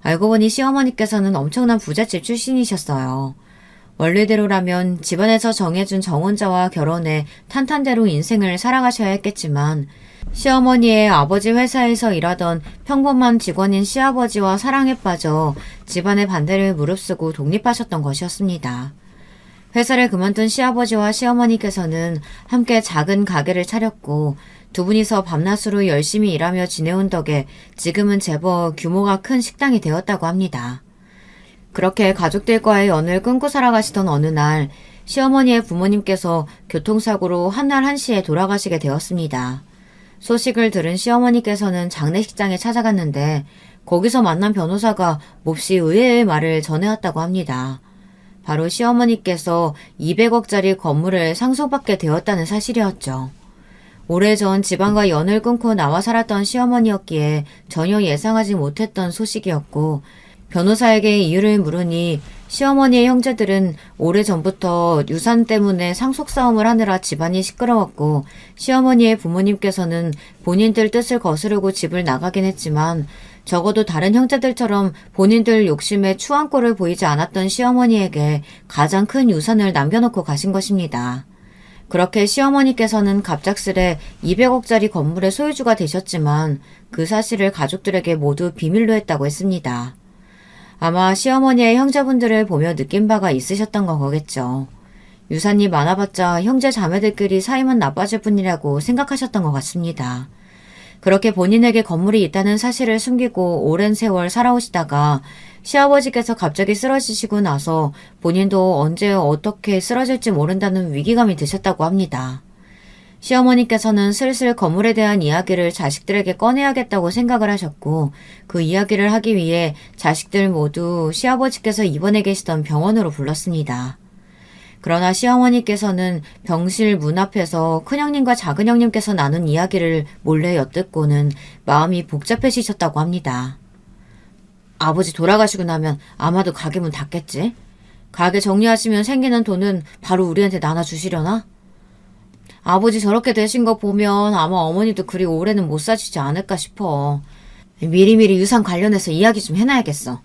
알고 보니 시어머니께서는 엄청난 부잣집 출신이셨어요. 원래대로라면 집안에서 정해준 정혼자와 결혼해 탄탄대로 인생을 살아가셔야 했겠지만 시어머니의 아버지 회사에서 일하던 평범한 직원인 시아버지와 사랑에 빠져 집안의 반대를 무릅쓰고 독립하셨던 것이었습니다. 회사를 그만둔 시아버지와 시어머니께서는 함께 작은 가게를 차렸고 두 분이서 밤낮으로 열심히 일하며 지내온 덕에 지금은 제법 규모가 큰 식당이 되었다고 합니다. 그렇게 가족들과의 연을 끊고 살아가시던 어느 날 시어머니의 부모님께서 교통사고로 한날 한시에 돌아가시게 되었습니다. 소식을 들은 시어머니께서는 장례식장에 찾아갔는데 거기서 만난 변호사가 몹시 의외의 말을 전해왔다고 합니다. 바로 시어머니께서 200억짜리 건물을 상속받게 되었다는 사실이었죠. 오래전 집안과 연을 끊고 나와 살았던 시어머니였기에 전혀 예상하지 못했던 소식이었고 변호사에게 이유를 물으니 시어머니의 형제들은 오래전부터 유산 때문에 상속 싸움을 하느라 집안이 시끄러웠고 시어머니의 부모님께서는 본인들 뜻을 거스르고 집을 나가긴 했지만 적어도 다른 형제들처럼 본인들 욕심에 추한 꼴을 보이지 않았던 시어머니에게 가장 큰 유산을 남겨놓고 가신 것입니다. 그렇게 시어머니께서는 갑작스레 200억짜리 건물의 소유주가 되셨지만 그 사실을 가족들에게 모두 비밀로 했다고 했습니다. 아마 시어머니의 형제분들을 보며 느낀 바가 있으셨던 거겠죠. 유산이 많아봤자 형제 자매들끼리 사이만 나빠질 뿐이라고 생각하셨던 것 같습니다. 그렇게 본인에게 건물이 있다는 사실을 숨기고 오랜 세월 살아오시다가 시아버지께서 갑자기 쓰러지시고 나서 본인도 언제 어떻게 쓰러질지 모른다는 위기감이 드셨다고 합니다. 시어머니께서는 슬슬 건물에 대한 이야기를 자식들에게 꺼내야겠다고 생각을 하셨고 그 이야기를 하기 위해 자식들 모두 시아버지께서 입원해 계시던 병원으로 불렀습니다. 그러나 시어머니께서는 병실 문 앞에서 큰형님과 작은형님께서 나눈 이야기를 몰래 엿듣고는 마음이 복잡해지셨다고 합니다. 아버지 돌아가시고 나면 아마도 가게 문 닫겠지? 가게 정리하시면 생기는 돈은 바로 우리한테 나눠주시려나? 아버지 저렇게 되신 거 보면 아마 어머니도 그리 오래는 못 사시지 않을까 싶어. 미리미리 유산 관련해서 이야기 좀 해놔야겠어.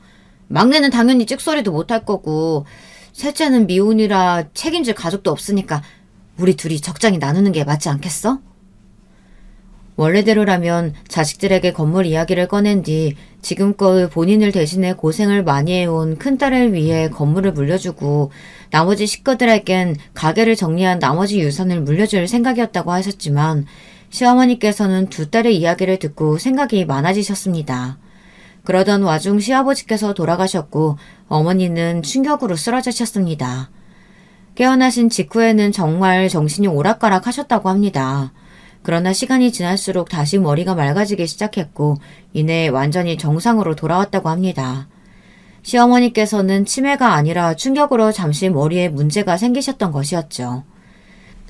막내는 당연히 찍소리도 못할 거고 셋째는 미혼이라 책임질 가족도 없으니까 우리 둘이 적당히 나누는 게 맞지 않겠어? 원래대로라면 자식들에게 건물 이야기를 꺼낸 뒤 지금껏 본인을 대신해 고생을 많이 해온 큰딸을 위해 건물을 물려주고 나머지 식구들에겐 가게를 정리한 나머지 유산을 물려줄 생각이었다고 하셨지만 시어머니께서는 두 딸의 이야기를 듣고 생각이 많아지셨습니다. 그러던 와중 시아버지께서 돌아가셨고 어머니는 충격으로 쓰러지셨습니다. 깨어나신 직후에는 정말 정신이 오락가락 하셨다고 합니다. 그러나 시간이 지날수록 다시 머리가 맑아지기 시작했고 이내 완전히 정상으로 돌아왔다고 합니다. 시어머니께서는 치매가 아니라 충격으로 잠시 머리에 문제가 생기셨던 것이었죠.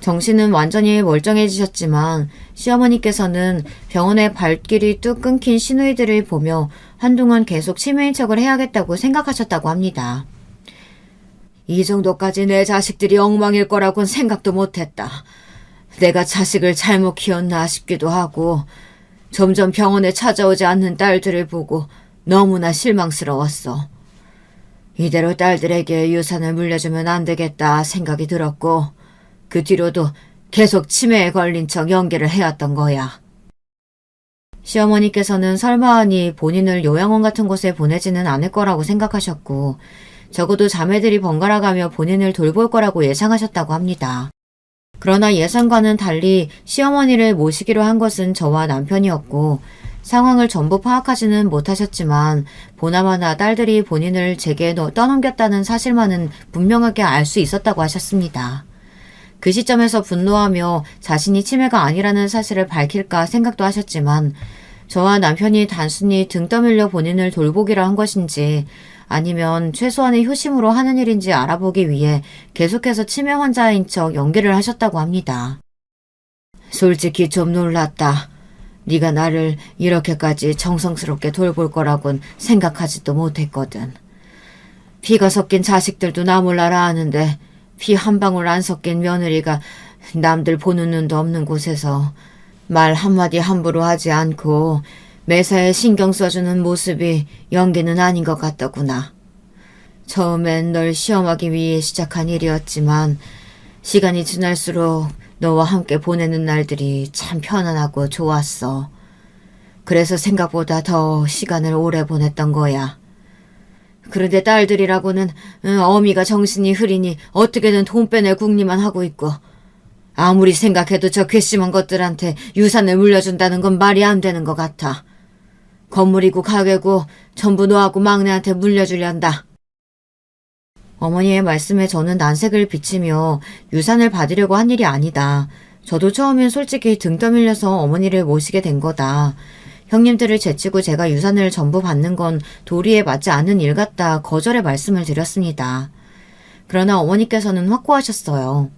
정신은 완전히 멀쩡해지셨지만 시어머니께서는 병원의 발길이 뚝 끊긴 시누이들을 보며 한동안 계속 치매인 척을 해야겠다고 생각하셨다고 합니다. 이 정도까지 내 자식들이 엉망일 거라고는 생각도 못했다. 내가 자식을 잘못 키웠나 싶기도 하고 점점 병원에 찾아오지 않는 딸들을 보고 너무나 실망스러웠어. 이대로 딸들에게 유산을 물려주면 안 되겠다 생각이 들었고 그 뒤로도 계속 치매에 걸린 척 연기를 해왔던 거야. 시어머니께서는 설마하니 본인을 요양원 같은 곳에 보내지는 않을 거라고 생각하셨고 적어도 자매들이 번갈아가며 본인을 돌볼 거라고 예상하셨다고 합니다. 그러나 예상과는 달리 시어머니를 모시기로 한 것은 저와 남편이었고 상황을 전부 파악하지는 못하셨지만 보나마나 딸들이 본인을 제게 떠넘겼다는 사실만은 분명하게 알 수 있었다고 하셨습니다. 그 시점에서 분노하며 자신이 치매가 아니라는 사실을 밝힐까 생각도 하셨지만 저와 남편이 단순히 등 떠밀려 본인을 돌보기로 한 것인지 아니면 최소한의 효심으로 하는 일인지 알아보기 위해 계속해서 치매 환자인 척 연기를 하셨다고 합니다. 솔직히 좀 놀랐다. 네가 나를 이렇게까지 정성스럽게 돌볼 거라곤 생각하지도 못했거든. 피가 섞인 자식들도 나 몰라라 하는데 피 한 방울 안 섞인 며느리가 남들 보는 눈도 없는 곳에서 말 한마디 함부로 하지 않고 매사에 신경 써주는 모습이 연기는 아닌 것 같더구나. 처음엔 널 시험하기 위해 시작한 일이었지만 시간이 지날수록 너와 함께 보내는 날들이 참 편안하고 좋았어. 그래서 생각보다 더 시간을 오래 보냈던 거야. 그런데 딸들이라고는 어미가 정신이 흐리니 어떻게든 돈 빼낼 궁리만 하고 있고 아무리 생각해도 저 괘씸한 것들한테 유산을 물려준다는 건 말이 안 되는 것 같아. 건물이고 가게고 전부 너하고 막내한테 물려주련다. 어머니의 말씀에 저는 난색을 비치며 유산을 받으려고 한 일이 아니다. 저도 처음엔 솔직히 등 떠밀려서 어머니를 모시게 된 거다. 형님들을 제치고 제가 유산을 전부 받는 건 도리에 맞지 않는 일 같다 거절의 말씀을 드렸습니다. 그러나 어머니께서는 확고하셨어요.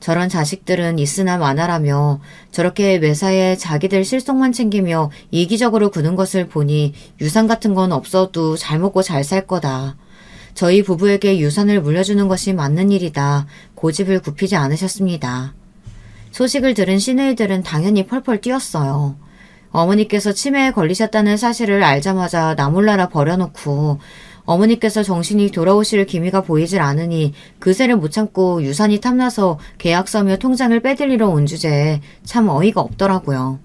저런 자식들은 있으나 마나라며 저렇게 매사에 자기들 실속만 챙기며 이기적으로 구는 것을 보니 유산 같은 건 없어도 잘 먹고 잘 살 거다. 저희 부부에게 유산을 물려주는 것이 맞는 일이다. 고집을 굽히지 않으셨습니다. 소식을 들은 시누이들은 당연히 펄펄 뛰었어요. 어머니께서 치매에 걸리셨다는 사실을 알자마자 나 몰라라 버려놓고 어머니께서 정신이 돌아오실 기미가 보이질 않으니 그새를 못 참고 유산이 탐나서 계약서며 통장을 빼들리러 온 주제에 참 어이가 없더라고요.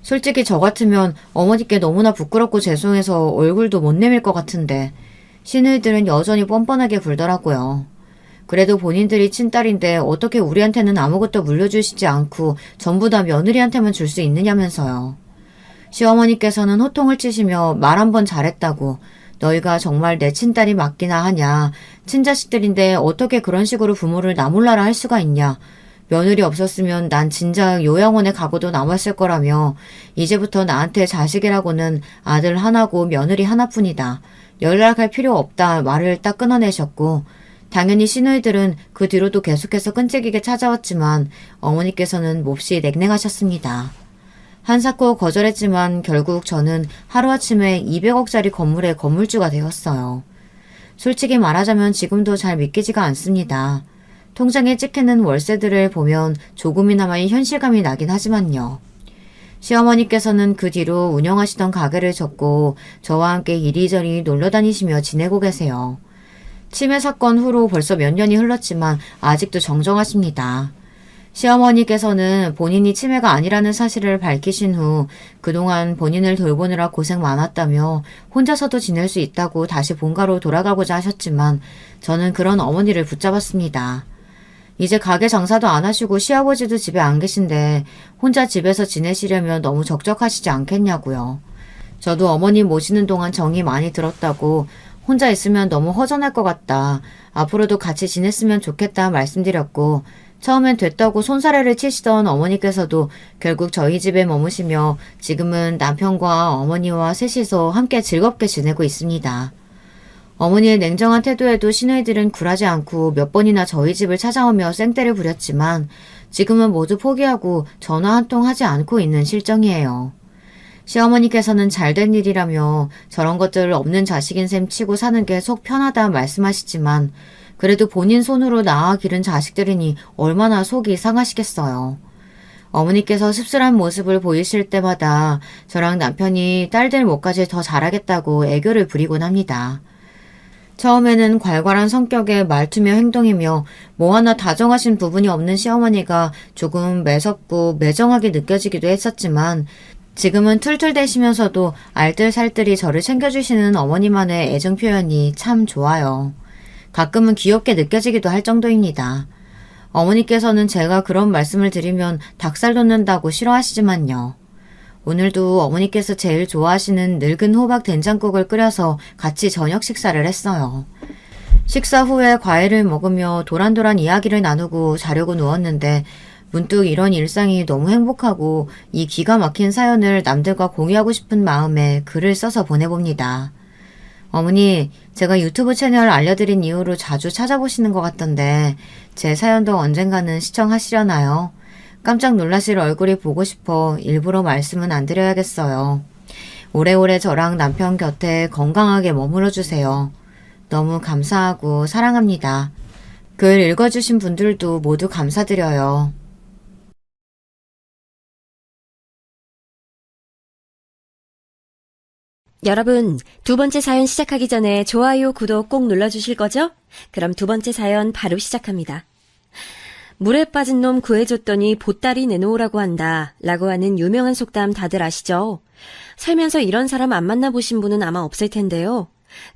솔직히 저 같으면 어머니께 너무나 부끄럽고 죄송해서 얼굴도 못 내밀 것 같은데 시누이들은 여전히 뻔뻔하게 굴더라고요. 그래도 본인들이 친딸인데 어떻게 우리한테는 아무것도 물려주시지 않고 전부 다 며느리한테만 줄 수 있느냐면서요. 시어머니께서는 호통을 치시며 말 한 번 잘했다고 너희가 정말 내 친딸이 맞기나 하냐. 친자식들인데 어떻게 그런 식으로 부모를 나몰라라 할 수가 있냐. 며느리 없었으면 난 진작 요양원에 가고도 남았을 거라며 이제부터 나한테 자식이라고는 아들 하나고 며느리 하나뿐이다. 연락할 필요 없다 말을 딱 끊어내셨고 당연히 시누이들은 그 뒤로도 계속해서 끈질기게 찾아왔지만 어머니께서는 몹시 냉랭하셨습니다. 한사코 거절했지만 결국 저는 하루아침에 200억짜리 건물의 건물주가 되었어요. 솔직히 말하자면 지금도 잘 믿기지가 않습니다. 통장에 찍히는 월세들을 보면 조금이나마의 현실감이 나긴 하지만요. 시어머니께서는 그 뒤로 운영하시던 가게를 접고 저와 함께 이리저리 놀러다니시며 지내고 계세요. 치매 사건 후로 벌써 몇 년이 흘렀지만 아직도 정정하십니다. 시어머니께서는 본인이 치매가 아니라는 사실을 밝히신 후 그동안 본인을 돌보느라 고생 많았다며 혼자서도 지낼 수 있다고 다시 본가로 돌아가고자 하셨지만 저는 그런 어머니를 붙잡았습니다. 이제 가게 장사도 안 하시고 시아버지도 집에 안 계신데 혼자 집에서 지내시려면 너무 적적하시지 않겠냐고요. 저도 어머님 모시는 동안 정이 많이 들었다고 혼자 있으면 너무 허전할 것 같다. 앞으로도 같이 지냈으면 좋겠다 말씀드렸고 처음엔 됐다고 손사래를 치시던 어머니께서도 결국 저희 집에 머무시며 지금은 남편과 어머니와 셋이서 함께 즐겁게 지내고 있습니다. 어머니의 냉정한 태도에도 시누이들은 굴하지 않고 몇 번이나 저희 집을 찾아오며 생떼를 부렸지만 지금은 모두 포기하고 전화 한 통 하지 않고 있는 실정이에요. 시어머니께서는 잘된 일이라며 저런 것들 없는 자식인 셈 치고 사는 게 속 편하다 말씀하시지만 그래도 본인 손으로 낳아 기른 자식들이니 얼마나 속이 상하시겠어요. 어머니께서 씁쓸한 모습을 보이실 때마다 저랑 남편이 딸들 몫까지 더 잘하겠다고 애교를 부리곤 합니다. 처음에는 괄괄한 성격의 말투며 행동이며 뭐 하나 다정하신 부분이 없는 시어머니가 조금 매섭고 매정하게 느껴지기도 했었지만 지금은 툴툴대시면서도 알뜰살뜰히 저를 챙겨주시는 어머니만의 애정 표현이 참 좋아요. 가끔은 귀엽게 느껴지기도 할 정도입니다. 어머니께서는 제가 그런 말씀을 드리면 닭살 돋는다고 싫어하시지만요. 오늘도 어머니께서 제일 좋아하시는 늙은 호박 된장국을 끓여서 같이 저녁 식사를 했어요. 식사 후에 과일을 먹으며 도란도란 이야기를 나누고 자려고 누웠는데 문득 이런 일상이 너무 행복하고 이 기가 막힌 사연을 남들과 공유하고 싶은 마음에 글을 써서 보내봅니다. 어머니, 제가 유튜브 채널 알려드린 이후로 자주 찾아보시는 것 같던데 제 사연도 언젠가는 시청하시려나요? 깜짝 놀라실 얼굴이 보고 싶어 일부러 말씀은 안 드려야겠어요. 오래오래 저랑 남편 곁에 건강하게 머물러주세요. 너무 감사하고 사랑합니다. 글 읽어주신 분들도 모두 감사드려요. 여러분, 두 번째 사연 시작하기 전에 좋아요, 구독 꼭 눌러주실 거죠? 그럼 두 번째 사연 바로 시작합니다. 물에 빠진 놈 구해줬더니 보따리 내놓으라고 한다 라고 하는 유명한 속담 다들 아시죠? 살면서 이런 사람 안 만나보신 분은 아마 없을 텐데요.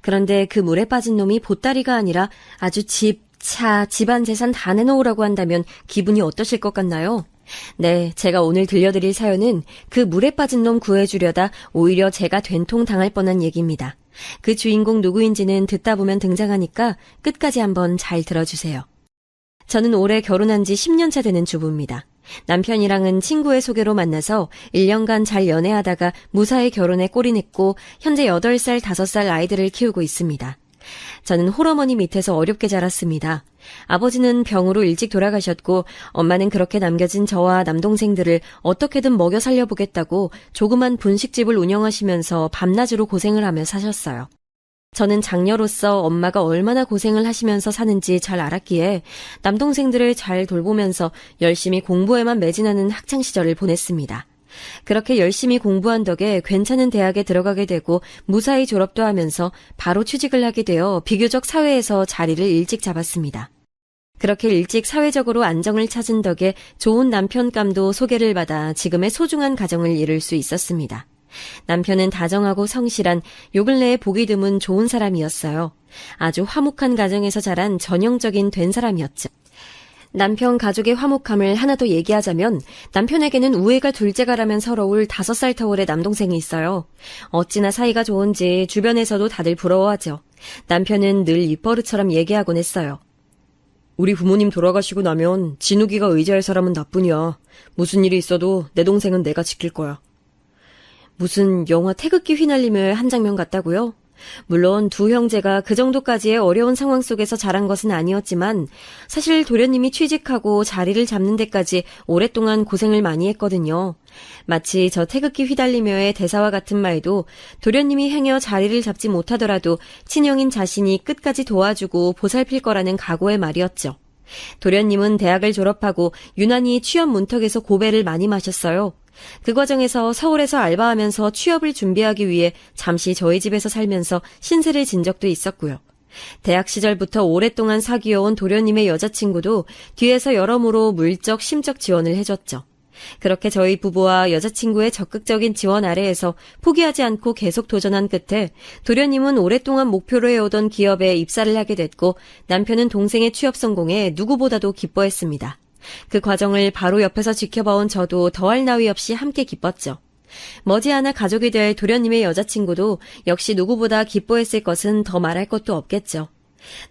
그런데 그 물에 빠진 놈이 보따리가 아니라 아주 집, 차, 집안 재산 다 내놓으라고 한다면 기분이 어떠실 것 같나요? 네, 제가 오늘 들려드릴 사연은 그 물에 빠진 놈 구해주려다 오히려 제가 된통 당할 뻔한 얘기입니다. 그 주인공 누구인지는 듣다 보면 등장하니까 끝까지 한번 잘 들어주세요. 저는 올해 결혼한 지 10년차 되는 주부입니다. 남편이랑은 친구의 소개로 만나서 1년간 잘 연애하다가 무사히 결혼에 골인했고 현재 8살, 5살 아이들을 키우고 있습니다. 저는 홀어머니 밑에서 어렵게 자랐습니다. 아버지는 병으로 일찍 돌아가셨고 엄마는 그렇게 남겨진 저와 남동생들을 어떻게든 먹여 살려보겠다고 조그만 분식집을 운영하시면서 밤낮으로 고생을 하며 사셨어요. 저는 장녀로서 엄마가 얼마나 고생을 하시면서 사는지 잘 알았기에 남동생들을 잘 돌보면서 열심히 공부에만 매진하는 학창시절을 보냈습니다. 그렇게 열심히 공부한 덕에 괜찮은 대학에 들어가게 되고 무사히 졸업도 하면서 바로 취직을 하게 되어 비교적 사회에서 자리를 일찍 잡았습니다. 그렇게 일찍 사회적으로 안정을 찾은 덕에 좋은 남편감도 소개를 받아 지금의 소중한 가정을 이룰 수 있었습니다. 남편은 다정하고 성실한 요 근래에 보기 드문 좋은 사람이었어요. 아주 화목한 가정에서 자란 전형적인 된 사람이었죠. 남편 가족의 화목함을 하나 더 얘기하자면 남편에게는 우애가 둘째가라면 서러울 5살 터울의 남동생이 있어요. 어찌나 사이가 좋은지 주변에서도 다들 부러워하죠. 남편은 늘 입버릇처럼 얘기하곤 했어요. 우리 부모님 돌아가시고 나면 진욱이가 의지할 사람은 나뿐이야. 무슨 일이 있어도 내 동생은 내가 지킬 거야. 무슨 영화 태극기 휘날림을 한 장면 같다고요? 물론 두 형제가 그 정도까지의 어려운 상황 속에서 자란 것은 아니었지만 사실 도련님이 취직하고 자리를 잡는 데까지 오랫동안 고생을 많이 했거든요. 마치 저 태극기 휘달리며의 대사와 같은 말도 도련님이 행여 자리를 잡지 못하더라도 친형인 자신이 끝까지 도와주고 보살필 거라는 각오의 말이었죠. 도련님은 대학을 졸업하고 유난히 취업 문턱에서 고배를 많이 마셨어요. 그 과정에서 서울에서 알바하면서 취업을 준비하기 위해 잠시 저희 집에서 살면서 신세를 진 적도 있었고요. 대학 시절부터 오랫동안 사귀어온 도련님의 여자친구도 뒤에서 여러모로 물적, 심적 지원을 해줬죠. 그렇게 저희 부부와 여자친구의 적극적인 지원 아래에서 포기하지 않고 계속 도전한 끝에 도련님은 오랫동안 목표로 해오던 기업에 입사를 하게 됐고 남편은 동생의 취업 성공에 누구보다도 기뻐했습니다. 그 과정을 바로 옆에서 지켜봐온 저도 더할 나위 없이 함께 기뻤죠. 머지않아 가족이 될 도련님의 여자친구도 역시 누구보다 기뻐했을 것은 더 말할 것도 없겠죠.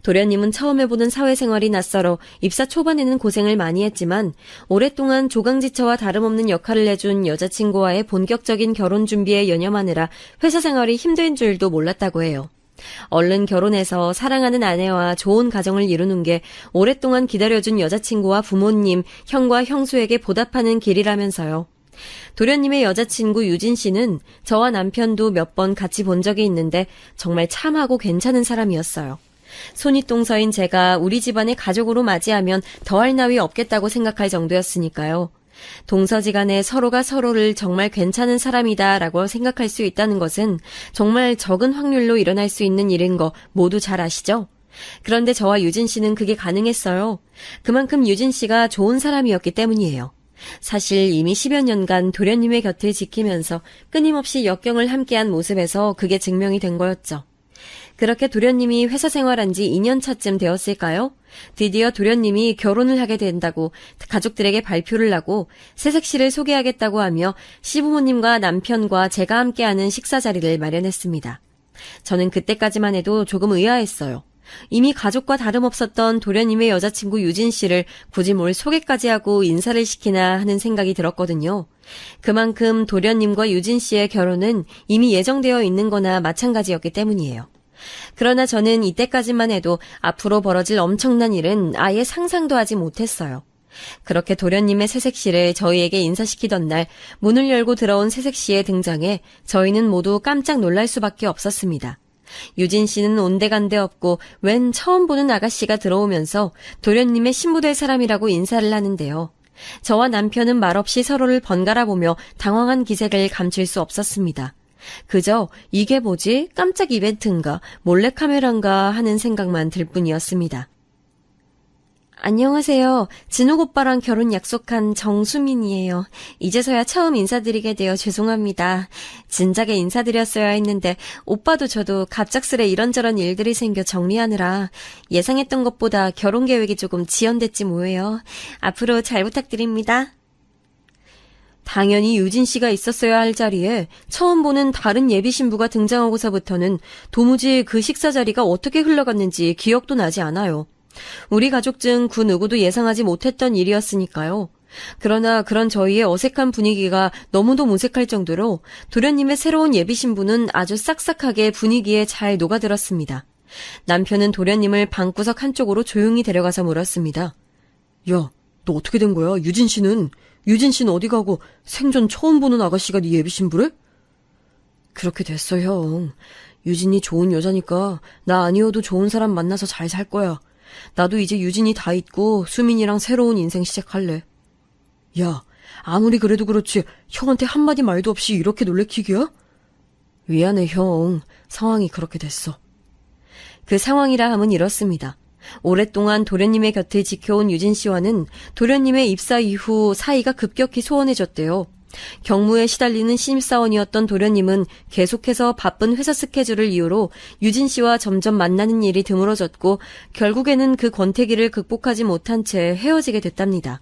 도련님은 처음 해보는 사회생활이 낯설어 입사 초반에는 고생을 많이 했지만 오랫동안 조강지처와 다름없는 역할을 해준 여자친구와의 본격적인 결혼 준비에 연연하느라 회사 생활이 힘든 줄도 몰랐다고 해요. 얼른 결혼해서 사랑하는 아내와 좋은 가정을 이루는 게 오랫동안 기다려준 여자친구와 부모님, 형과 형수에게 보답하는 길이라면서요. 도련님의 여자친구 유진 씨는 저와 남편도 몇 번 같이 본 적이 있는데 정말 참하고 괜찮은 사람이었어요. 손윗동서인 제가 우리 집안의 가족으로 맞이하면 더할 나위 없겠다고 생각할 정도였으니까요. 동서지간에 서로가 서로를 정말 괜찮은 사람이다라고 생각할 수 있다는 것은 정말 적은 확률로 일어날 수 있는 일인 거 모두 잘 아시죠? 그런데 저와 유진 씨는 그게 가능했어요. 그만큼 유진 씨가 좋은 사람이었기 때문이에요. 사실 이미 10여 년간 도련님의 곁을 지키면서 끊임없이 역경을 함께한 모습에서 그게 증명이 된 거였죠. 그렇게 도련님이 회사 생활한 지 2년 차쯤 되었을까요? 드디어 도련님이 결혼을 하게 된다고 가족들에게 발표를 하고 새색시를 소개하겠다고 하며 시부모님과 남편과 제가 함께하는 식사 자리를 마련했습니다. 저는 그때까지만 해도 조금 의아했어요. 이미 가족과 다름없었던 도련님의 여자친구 유진 씨를 굳이 뭘 소개까지 하고 인사를 시키나 하는 생각이 들었거든요. 그만큼 도련님과 유진 씨의 결혼은 이미 예정되어 있는 거나 마찬가지였기 때문이에요. 그러나 저는 이때까지만 해도 앞으로 벌어질 엄청난 일은 아예 상상도 하지 못했어요. 그렇게 도련님의 새색시를 저희에게 인사시키던 날 문을 열고 들어온 새색시의 등장에 저희는 모두 깜짝 놀랄 수밖에 없었습니다. 유진 씨는 온데간데 없고 웬 처음 보는 아가씨가 들어오면서 도련님의 신부 될 사람이라고 인사를 하는데요. 저와 남편은 말없이 서로를 번갈아 보며 당황한 기색을 감출 수 없었습니다. 그저 이게 뭐지? 깜짝 이벤트인가? 몰래카메라인가? 하는 생각만 들 뿐이었습니다. 안녕하세요. 진욱 오빠랑 결혼 약속한 정수민이에요. 이제서야 처음 인사드리게 되어 죄송합니다. 진작에 인사드렸어야 했는데 오빠도 저도 갑작스레 이런저런 일들이 생겨 정리하느라 예상했던 것보다 결혼 계획이 조금 지연됐지 뭐예요. 앞으로 잘 부탁드립니다. 당연히 유진 씨가 있었어야 할 자리에 처음 보는 다른 예비 신부가 등장하고서부터는 도무지 그 식사 자리가 어떻게 흘러갔는지 기억도 나지 않아요. 우리 가족 중 그 누구도 예상하지 못했던 일이었으니까요. 그러나 그런 저희의 어색한 분위기가 너무도 무색할 정도로 도련님의 새로운 예비 신부는 아주 싹싹하게 분위기에 잘 녹아들었습니다. 남편은 도련님을 방구석 한쪽으로 조용히 데려가서 물었습니다. 야, 너 어떻게 된 거야? 유진 씨는 어디 가고 생전 처음 보는 아가씨가 네 예비 신부래? 그렇게 됐어, 형. 유진이 좋은 여자니까 나 아니어도 좋은 사람 만나서 잘 살 거야. 나도 이제 유진이 다 잊고 수민이랑 새로운 인생 시작할래. 야, 아무리 그래도 그렇지 형한테 한마디 말도 없이 이렇게 놀래키기야? 미안해, 형. 상황이 그렇게 됐어. 그 상황이라 함은 이렇습니다. 오랫동안 도련님의 곁을 지켜온 유진 씨와는 도련님의 입사 이후 사이가 급격히 소원해졌대요. 경무에 시달리는 신입사원이었던 도련님은 계속해서 바쁜 회사 스케줄을 이유로 유진 씨와 점점 만나는 일이 드물어졌고 결국에는 그 권태기를 극복하지 못한 채 헤어지게 됐답니다.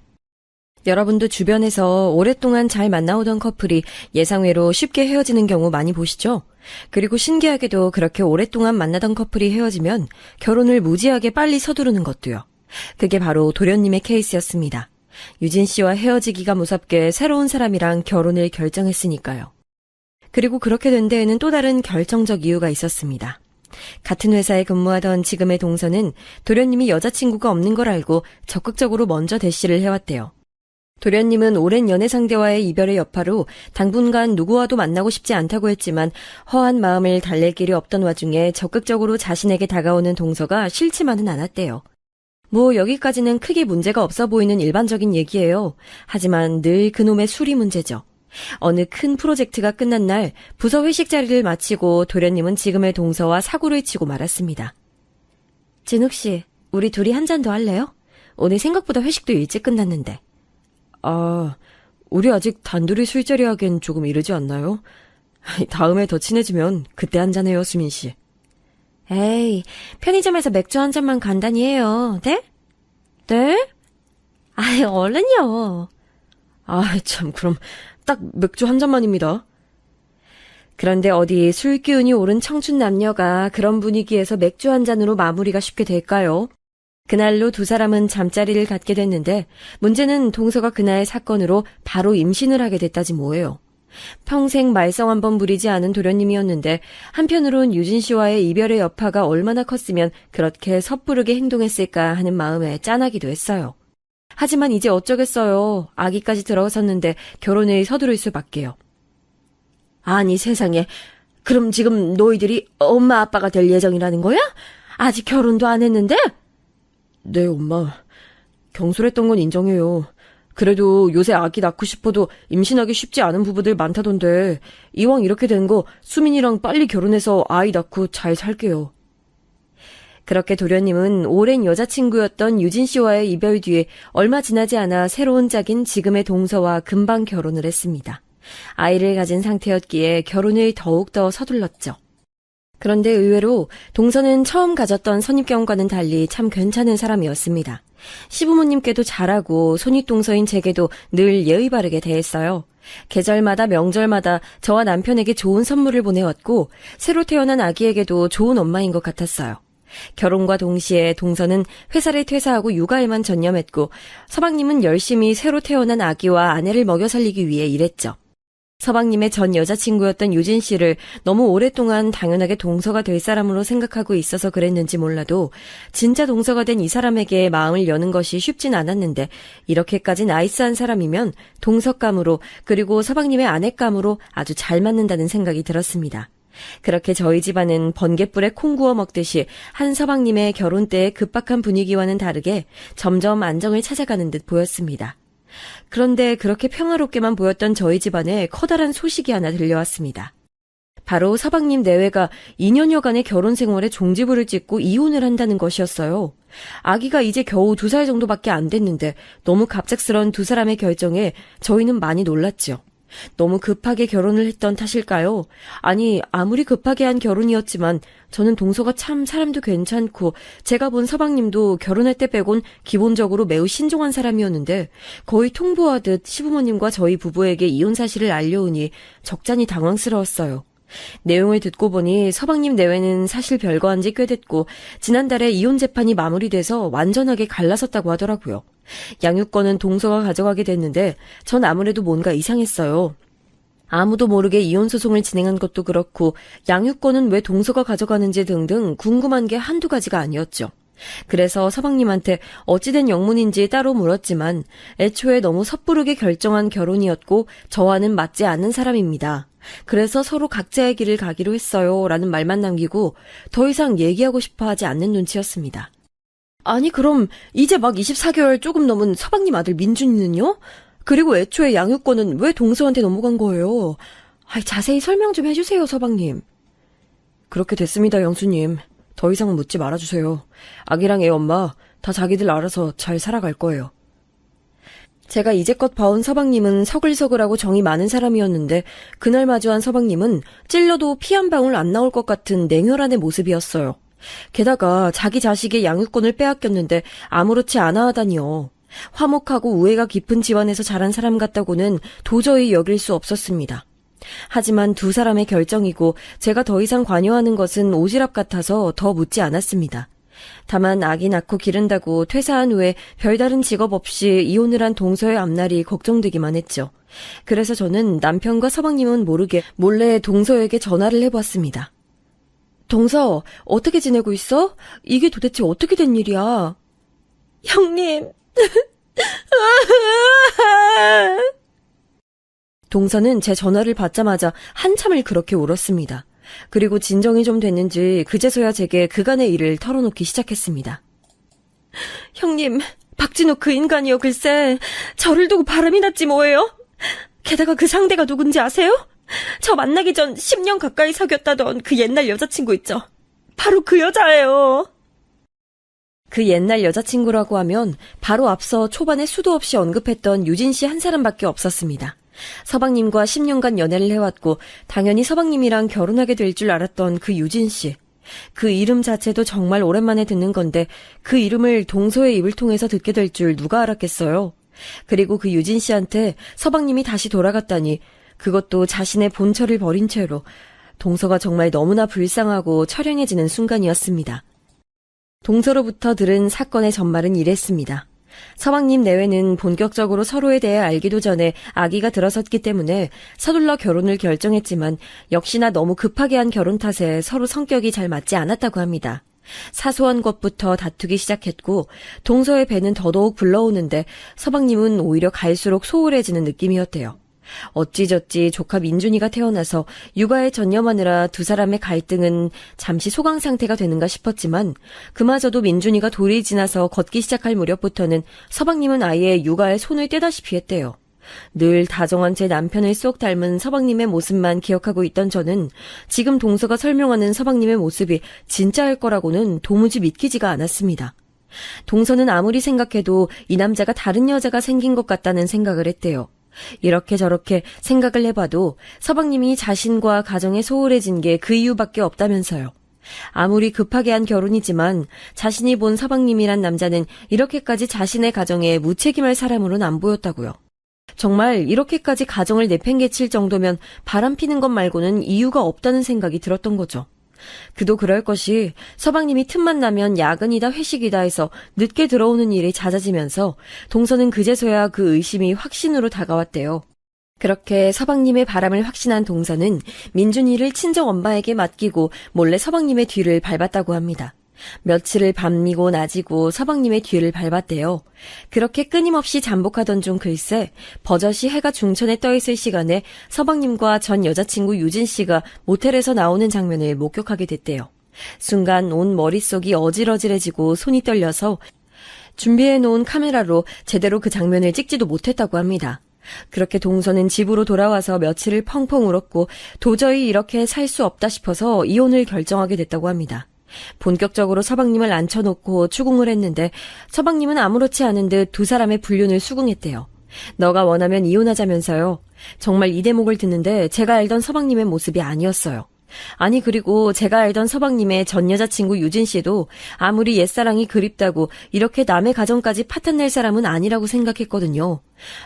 여러분도 주변에서 오랫동안 잘 만나오던 커플이 예상외로 쉽게 헤어지는 경우 많이 보시죠? 그리고 신기하게도 그렇게 오랫동안 만나던 커플이 헤어지면 결혼을 무지하게 빨리 서두르는 것도요. 그게 바로 도련님의 케이스였습니다. 유진 씨와 헤어지기가 무섭게 새로운 사람이랑 결혼을 결정했으니까요. 그리고 그렇게 된 데에는 또 다른 결정적 이유가 있었습니다. 같은 회사에 근무하던 지금의 동서는 도련님이 여자친구가 없는 걸 알고 적극적으로 먼저 대시를 해왔대요. 도련님은 오랜 연애 상대와의 이별의 여파로 당분간 누구와도 만나고 싶지 않다고 했지만 허한 마음을 달랠 길이 없던 와중에 적극적으로 자신에게 다가오는 동서가 싫지만은 않았대요. 뭐 여기까지는 크게 문제가 없어 보이는 일반적인 얘기예요. 하지만 늘 그놈의 술이 문제죠. 어느 큰 프로젝트가 끝난 날 부서 회식 자리를 마치고 도련님은 지금의 동서와 사고를 치고 말았습니다. 진욱 씨, 우리 둘이 한 잔 더 할래요? 오늘 생각보다 회식도 일찍 끝났는데. 아, 우리 아직 단둘이 술자리 하기엔 조금 이르지 않나요? 다음에 더 친해지면 그때 한 잔해요, 수민 씨. 에이, 편의점에서 맥주 한 잔만 간단히 해요. 네? 네? 아이, 얼른요. 아, 참, 그럼 딱 맥주 한 잔만입니다. 그런데 어디 술 기운이 오른 청춘 남녀가 그런 분위기에서 맥주 한 잔으로 마무리가 쉽게 될까요? 그날로 두 사람은 잠자리를 갖게 됐는데 문제는 동서가 그날 사건으로 바로 임신을 하게 됐다지 뭐예요. 평생 말썽 한번 부리지 않은 도련님이었는데 한편으론 유진 씨와의 이별의 여파가 얼마나 컸으면 그렇게 섣부르게 행동했을까 하는 마음에 짠하기도 했어요. 하지만 이제 어쩌겠어요. 아기까지 들어섰는데 결혼을 서두를 수밖에요. 아니 세상에, 그럼 지금 너희들이 엄마 아빠가 될 예정이라는 거야? 아직 결혼도 안 했는데? 네, 엄마. 경솔했던 건 인정해요. 그래도 요새 아기 낳고 싶어도 임신하기 쉽지 않은 부부들 많다던데 이왕 이렇게 된 거 수민이랑 빨리 결혼해서 아이 낳고 잘 살게요. 그렇게 도련님은 오랜 여자친구였던 유진 씨와의 이별 뒤에 얼마 지나지 않아 새로운 짝인 지금의 동서와 금방 결혼을 했습니다. 아이를 가진 상태였기에 결혼을 더욱더 서둘렀죠. 그런데 의외로 동서는 처음 가졌던 선입견과는 달리 참 괜찮은 사람이었습니다. 시부모님께도 잘하고 손윗동서인 제게도 늘 예의 바르게 대했어요. 계절마다 명절마다 저와 남편에게 좋은 선물을 보내왔고 새로 태어난 아기에게도 좋은 엄마인 것 같았어요. 결혼과 동시에 동서는 회사를 퇴사하고 육아에만 전념했고 서방님은 열심히 새로 태어난 아기와 아내를 먹여 살리기 위해 일했죠. 서방님의 전 여자친구였던 유진 씨를 너무 오랫동안 당연하게 동서가 될 사람으로 생각하고 있어서 그랬는지 몰라도 진짜 동서가 된 이 사람에게 마음을 여는 것이 쉽진 않았는데 이렇게까지 나이스한 사람이면 동서감으로 그리고 서방님의 아내감으로 아주 잘 맞는다는 생각이 들었습니다. 그렇게 저희 집안은 번갯불에 콩 구워 먹듯이 한 서방님의 결혼 때의 급박한 분위기와는 다르게 점점 안정을 찾아가는 듯 보였습니다. 그런데 그렇게 평화롭게만 보였던 저희 집안에 커다란 소식이 하나 들려왔습니다. 바로 서방님 내외가 2년여간의 결혼 생활에 종지부를 찍고 이혼을 한다는 것이었어요. 아기가 이제 겨우 2살 정도밖에 안 됐는데 너무 갑작스러운 두 사람의 결정에 저희는 많이 놀랐죠. 너무 급하게 결혼을 했던 탓일까요? 아니, 아무리 급하게 한 결혼이었지만 저는 동서가 참 사람도 괜찮고 제가 본 서방님도 결혼할 때 빼곤 기본적으로 매우 신중한 사람이었는데 거의 통보하듯 시부모님과 저희 부부에게 이혼 사실을 알려오니 적잖이 당황스러웠어요. 내용을 듣고 보니 서방님 내외는 사실 별거한 지 꽤 됐고 지난달에 이혼 재판이 마무리돼서 완전하게 갈라섰다고 하더라고요. 양육권은 동서가 가져가게 됐는데 전 아무래도 뭔가 이상했어요. 아무도 모르게 이혼 소송을 진행한 것도 그렇고 양육권은 왜 동서가 가져가는지 등등 궁금한 게 한두 가지가 아니었죠. 그래서 서방님한테 어찌된 영문인지 따로 물었지만 애초에 너무 섣부르게 결정한 결혼이었고 저와는 맞지 않는 사람입니다. 그래서 서로 각자의 길을 가기로 했어요 라는 말만 남기고 더 이상 얘기하고 싶어 하지 않는 눈치였습니다. 아니 그럼 이제 막 24개월 조금 넘은 서방님 아들 민준이는요? 그리고 애초에 양육권은 왜 동서한테 넘어간 거예요? 자세히 설명 좀 해주세요 서방님. 그렇게 됐습니다, 영수님. 더 이상 묻지 말아주세요. 아기랑 애 엄마 다 자기들 알아서 잘 살아갈 거예요. 제가 이제껏 봐온 서방님은 서글서글하고 정이 많은 사람이었는데 그날 마주한 서방님은 찔려도 피 한 방울 안 나올 것 같은 냉혈한의 모습이었어요. 게다가 자기 자식의 양육권을 빼앗겼는데 아무렇지 않아 하다니요. 화목하고 우애가 깊은 집안에서 자란 사람 같다고는 도저히 여길 수 없었습니다. 하지만 두 사람의 결정이고 제가 더 이상 관여하는 것은 오지랖 같아서 더 묻지 않았습니다. 다만 아기 낳고 기른다고 퇴사한 후에 별다른 직업 없이 이혼을 한 동서의 앞날이 걱정되기만 했죠. 그래서 저는 남편과 서방님은 모르게 몰래 동서에게 전화를 해봤습니다. 동서, 어떻게 지내고 있어? 이게 도대체 어떻게 된 일이야? 형님. 동서는 제 전화를 받자마자 한참을 그렇게 울었습니다. 그리고 진정이 좀 됐는지 그제서야 제게 그간의 일을 털어놓기 시작했습니다. 형님, 박진욱 그 인간이요 글쎄 저를 두고 바람이 났지 뭐예요? 게다가 그 상대가 누군지 아세요? 저 만나기 전 10년 가까이 사귀었다던 그 옛날 여자친구 있죠? 바로 그 여자예요. 그 옛날 여자친구라고 하면 바로 앞서 초반에 수도 없이 언급했던 유진 씨 한 사람밖에 없었습니다. 서방님과 10년간 연애를 해왔고 당연히 서방님이랑 결혼하게 될 줄 알았던 그 유진 씨. 그 이름 자체도 정말 오랜만에 듣는 건데 그 이름을 동서의 입을 통해서 듣게 될 줄 누가 알았겠어요. 그리고 그 유진 씨한테 서방님이 다시 돌아갔다니, 그것도 자신의 본처를 버린 채로. 동서가 정말 너무나 불쌍하고 처량해지는 순간이었습니다. 동서로부터 들은 사건의 전말은 이랬습니다. 서방님 내외는 본격적으로 서로에 대해 알기도 전에 아기가 들어섰기 때문에 서둘러 결혼을 결정했지만 역시나 너무 급하게 한 결혼 탓에 서로 성격이 잘 맞지 않았다고 합니다. 사소한 것부터 다투기 시작했고 동서의 배는 더더욱 불러오는데 서방님은 오히려 갈수록 소홀해지는 느낌이었대요. 어찌저찌 조카 민준이가 태어나서 육아에 전념하느라 두 사람의 갈등은 잠시 소강 상태가 되는가 싶었지만 그마저도 민준이가 돌이 지나서 걷기 시작할 무렵부터는 서방님은 아예 육아에 손을 떼다시피 했대요. 늘 다정한 제 남편을 쏙 닮은 서방님의 모습만 기억하고 있던 저는 지금 동서가 설명하는 서방님의 모습이 진짜일 거라고는 도무지 믿기지가 않았습니다. 동서는 아무리 생각해도 이 남자가 다른 여자가 생긴 것 같다는 생각을 했대요. 이렇게 저렇게 생각을 해봐도 서방님이 자신과 가정에 소홀해진 게 그 이유밖에 없다면서요. 아무리 급하게 한 결혼이지만 자신이 본 서방님이란 남자는 이렇게까지 자신의 가정에 무책임할 사람으로는 안 보였다고요. 정말 이렇게까지 가정을 내팽개칠 정도면 바람피는 것 말고는 이유가 없다는 생각이 들었던 거죠. 그도 그럴 것이 서방님이 틈만 나면 야근이다 회식이다 해서 늦게 들어오는 일이 잦아지면서 동서는 그제서야 그 의심이 확신으로 다가왔대요. 그렇게 서방님의 바람을 확신한 동서는 민준이를 친정엄마에게 맡기고 몰래 서방님의 뒤를 밟았다고 합니다. 며칠을 밤이고 낮이고 서방님의 뒤를 밟았대요. 그렇게 끊임없이 잠복하던 중 글쎄 버젓이 해가 중천에 떠있을 시간에 서방님과 전 여자친구 유진 씨가 모텔에서 나오는 장면을 목격하게 됐대요. 순간 온 머릿속이 어질어질해지고 손이 떨려서 준비해놓은 카메라로 제대로 그 장면을 찍지도 못했다고 합니다. 그렇게 동서는 집으로 돌아와서 며칠을 펑펑 울었고 도저히 이렇게 살 수 없다 싶어서 이혼을 결정하게 됐다고 합니다. 본격적으로 서방님을 앉혀놓고 추궁을 했는데 서방님은 아무렇지 않은 듯 두 사람의 불륜을 수긍했대요. 너가 원하면 이혼하자면서요. 정말 이 대목을 듣는데 제가 알던 서방님의 모습이 아니었어요. 아니 그리고 제가 알던 서방님의 전 여자친구 유진 씨도 아무리 옛사랑이 그립다고 이렇게 남의 가정까지 파탄낼 사람은 아니라고 생각했거든요.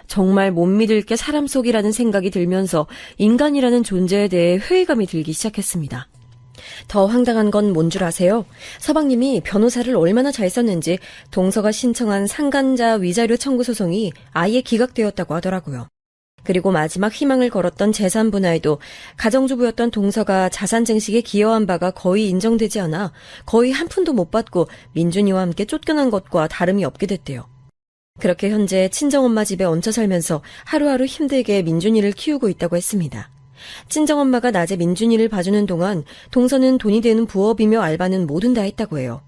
정말 못 믿을 게 사람 속이라는 생각이 들면서 인간이라는 존재에 대해 회의감이 들기 시작했습니다. 더 황당한 건 뭔 줄 아세요? 서방님이 변호사를 얼마나 잘 썼는지 동서가 신청한 상간자 위자료 청구 소송이 아예 기각되었다고 하더라고요. 그리고 마지막 희망을 걸었던 재산 분할도 가정주부였던 동서가 자산 증식에 기여한 바가 거의 인정되지 않아 거의 한 푼도 못 받고 민준이와 함께 쫓겨난 것과 다름이 없게 됐대요. 그렇게 현재 친정엄마 집에 얹혀 살면서 하루하루 힘들게 민준이를 키우고 있다고 했습니다. 친정엄마가 낮에 민준이를 봐주는 동안 동서는 돈이 되는 부업이며 알바는 뭐든 다 했다고 해요.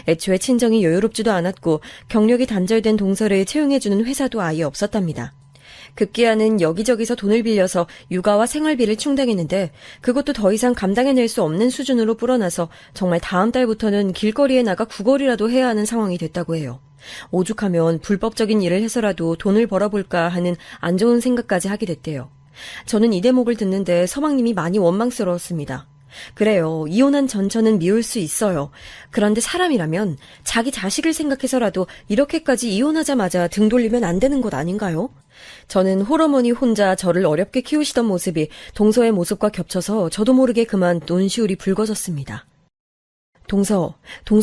애초에 친정이 여유롭지도 않았고 경력이 단절된 동서를 채용해주는 회사도 아예 없었답니다. 급기야는 여기저기서 돈을 빌려서 육아와 생활비를 충당했는데 그것도 더 이상 감당해낼 수 없는 수준으로 불어나서 정말 다음 달부터는 길거리에 나가 구걸이라도 해야 하는 상황이 됐다고 해요. 오죽하면 불법적인 일을 해서라도 돈을 벌어볼까 하는 안 좋은 생각까지 하게 됐대요. 저는 이 대목을 듣는데 서방님이 많이 원망스러웠습니다. 그래요. 이혼한 전처는 미울 수 있어요. 그런데 사람이라면 자기 자식을 생각해서라도 이렇게까지 이혼하자마자 등 돌리면 안 되는 것 아닌가요? 저는 홀어머니 혼자 저를 어렵게 키우시던 모습이 동서의 모습과 겹쳐서 저도 모르게 그만 눈시울이 붉어졌습니다. 동서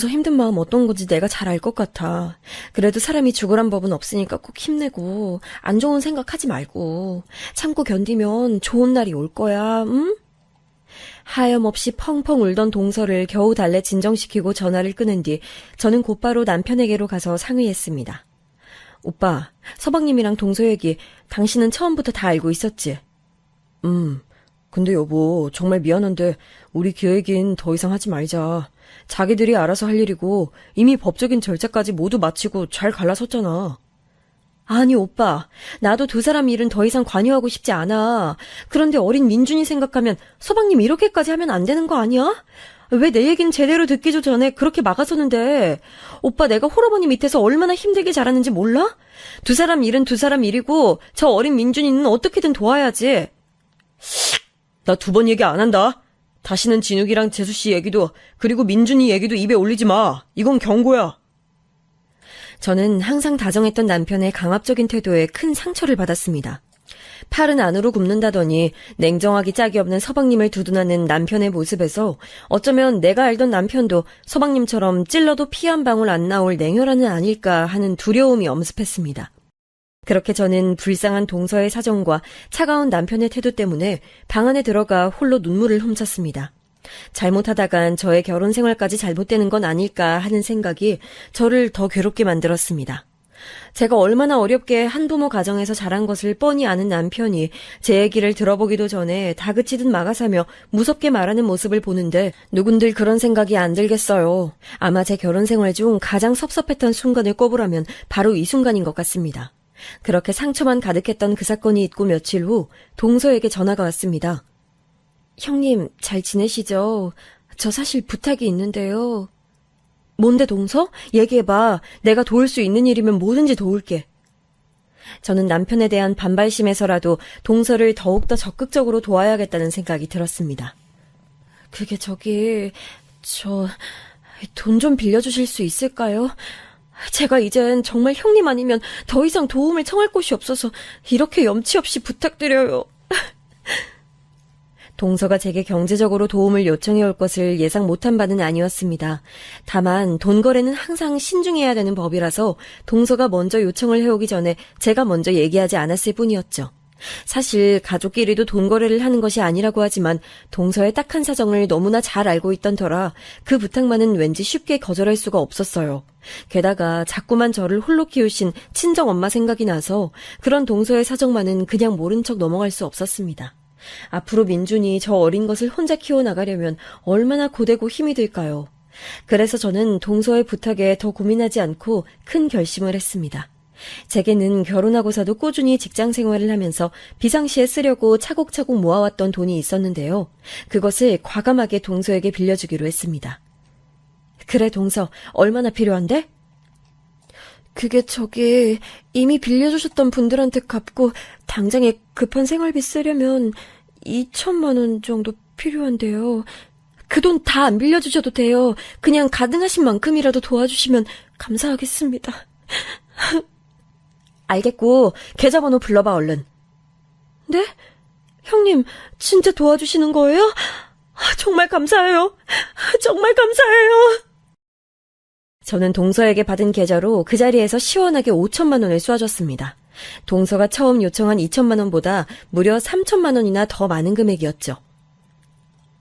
힘든 마음 어떤 건지 내가 잘 알 것 같아. 그래도 사람이 죽으란 법은 없으니까 꼭 힘내고 안 좋은 생각하지 말고 참고 견디면 좋은 날이 올 거야, 응? 하염없이 펑펑 울던 동서를 겨우 달래 진정시키고 전화를 끊은 뒤 저는 곧바로 남편에게로 가서 상의했습니다. 오빠, 서방님이랑 동서 얘기 당신은 처음부터 다 알고 있었지? 근데 여보, 정말 미안한데 우리 그 얘긴 더 이상 하지 말자. 자기들이 알아서 할 일이고 이미 법적인 절차까지 모두 마치고 잘 갈라섰잖아. 아니 오빠, 나도 두 사람 일은 더 이상 관여하고 싶지 않아. 그런데 어린 민준이 생각하면 서방님 이렇게까지 하면 안 되는 거 아니야? 왜 내 얘기는 제대로 듣기도 전에 그렇게 막아서는데? 오빠 내가 홀어머니 밑에서 얼마나 힘들게 자랐는지 몰라? 두 사람 일은 두 사람 일이고 저 어린 민준이는 어떻게든 도와야지. 나 두 번 얘기 안 한다. 다시는 진욱이랑 재수씨 얘기도 그리고 민준이 얘기도 입에 올리지 마. 이건 경고야. 저는 항상 다정했던 남편의 강압적인 태도에 큰 상처를 받았습니다. 팔은 안으로 굽는다더니 냉정하기 짝이 없는 서방님을 두둔하는 남편의 모습에서 어쩌면 내가 알던 남편도 서방님처럼 찔러도 피 한 방울 안 나올 냉혈한은 아닐까 하는 두려움이 엄습했습니다. 그렇게 저는 불쌍한 동서의 사정과 차가운 남편의 태도 때문에 방 안에 들어가 홀로 눈물을 훔쳤습니다. 잘못하다간 저의 결혼 생활까지 잘못되는 건 아닐까 하는 생각이 저를 더 괴롭게 만들었습니다. 제가 얼마나 어렵게 한부모 가정에서 자란 것을 뻔히 아는 남편이 제 얘기를 들어보기도 전에 다그치듯 막아서며 무섭게 말하는 모습을 보는데 누군들 그런 생각이 안 들겠어요. 아마 제 결혼 생활 중 가장 섭섭했던 순간을 꼽으라면 바로 이 순간인 것 같습니다. 그렇게 상처만 가득했던 그 사건이 있고 며칠 후 동서에게 전화가 왔습니다. 형님, 잘 지내시죠? 저 사실 부탁이 있는데요. 뭔데 동서? 얘기해봐. 내가 도울 수 있는 일이면 뭐든지 도울게. 저는 남편에 대한 반발심에서라도 동서를 더욱더 적극적으로 도와야겠다는 생각이 들었습니다. 그게 저 돈 좀 빌려주실 수 있을까요? 제가 이젠 정말 형님 아니면 더 이상 도움을 청할 곳이 없어서 이렇게 염치 없이 부탁드려요. 동서가 제게 경제적으로 도움을 요청해 올 것을 예상 못한 바는 아니었습니다. 다만 돈 거래는 항상 신중해야 되는 법이라서 동서가 먼저 요청을 해오기 전에 제가 먼저 얘기하지 않았을 뿐이었죠. 사실 가족끼리도 돈 거래를 하는 것이 아니라고 하지만 동서의 딱한 사정을 너무나 잘 알고 있던 터라 그 부탁만은 왠지 쉽게 거절할 수가 없었어요. 게다가 자꾸만 저를 홀로 키우신 친정엄마 생각이 나서 그런 동서의 사정만은 그냥 모른 척 넘어갈 수 없었습니다. 앞으로 민준이 저 어린 것을 혼자 키워나가려면 얼마나 고되고 힘이 들까요? 그래서 저는 동서의 부탁에 더 고민하지 않고 큰 결심을 했습니다. 제게는 결혼하고서도 꾸준히 직장 생활을 하면서 비상시에 쓰려고 차곡차곡 모아왔던 돈이 있었는데요. 그것을 과감하게 동서에게 빌려주기로 했습니다. 그래, 동서, 얼마나 필요한데? 그게 이미 빌려주셨던 분들한테 갚고 당장에 급한 생활비 쓰려면 2천만 원 정도 필요한데요. 그 돈 다 안 빌려주셔도 돼요. 그냥 가능하신 만큼이라도 도와주시면 감사하겠습니다. 알겠고, 계좌번호 불러봐, 얼른. 네? 형님, 진짜 도와주시는 거예요? 정말 감사해요. 정말 감사해요. 저는 동서에게 받은 계좌로 그 자리에서 시원하게 5천만 원을 쏘아줬습니다. 동서가 처음 요청한 2천만 원보다 무려 3천만 원이나 더 많은 금액이었죠.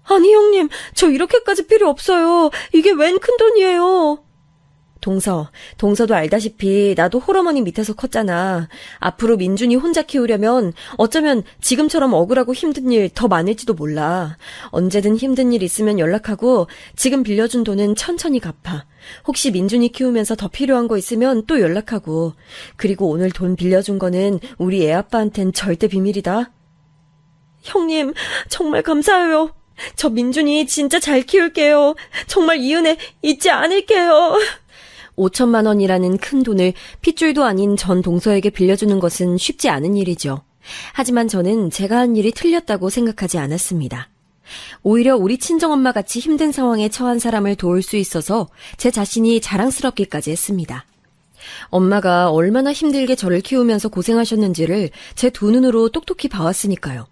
아니 형님, 저 이렇게까지 필요 없어요. 이게 웬 큰돈이에요. 동서도 알다시피 나도 홀어머니 밑에서 컸잖아. 앞으로 민준이 혼자 키우려면 어쩌면 지금처럼 억울하고 힘든 일 더 많을지도 몰라. 언제든 힘든 일 있으면 연락하고 지금 빌려준 돈은 천천히 갚아. 혹시 민준이 키우면서 더 필요한 거 있으면 또 연락하고. 그리고 오늘 돈 빌려준 거는 우리 애아빠한텐 절대 비밀이다. 형님, 정말 감사해요. 저 민준이 진짜 잘 키울게요. 정말 이 은혜 잊지 않을게요. 5천만 원이라는 큰 돈을 핏줄도 아닌 전 동서에게 빌려주는 것은 쉽지 않은 일이죠. 하지만 저는 제가 한 일이 틀렸다고 생각하지 않았습니다. 오히려 우리 친정엄마 같이 힘든 상황에 처한 사람을 도울 수 있어서 제 자신이 자랑스럽기까지 했습니다. 엄마가 얼마나 힘들게 저를 키우면서 고생하셨는지를 제 두 눈으로 똑똑히 봐왔으니까요.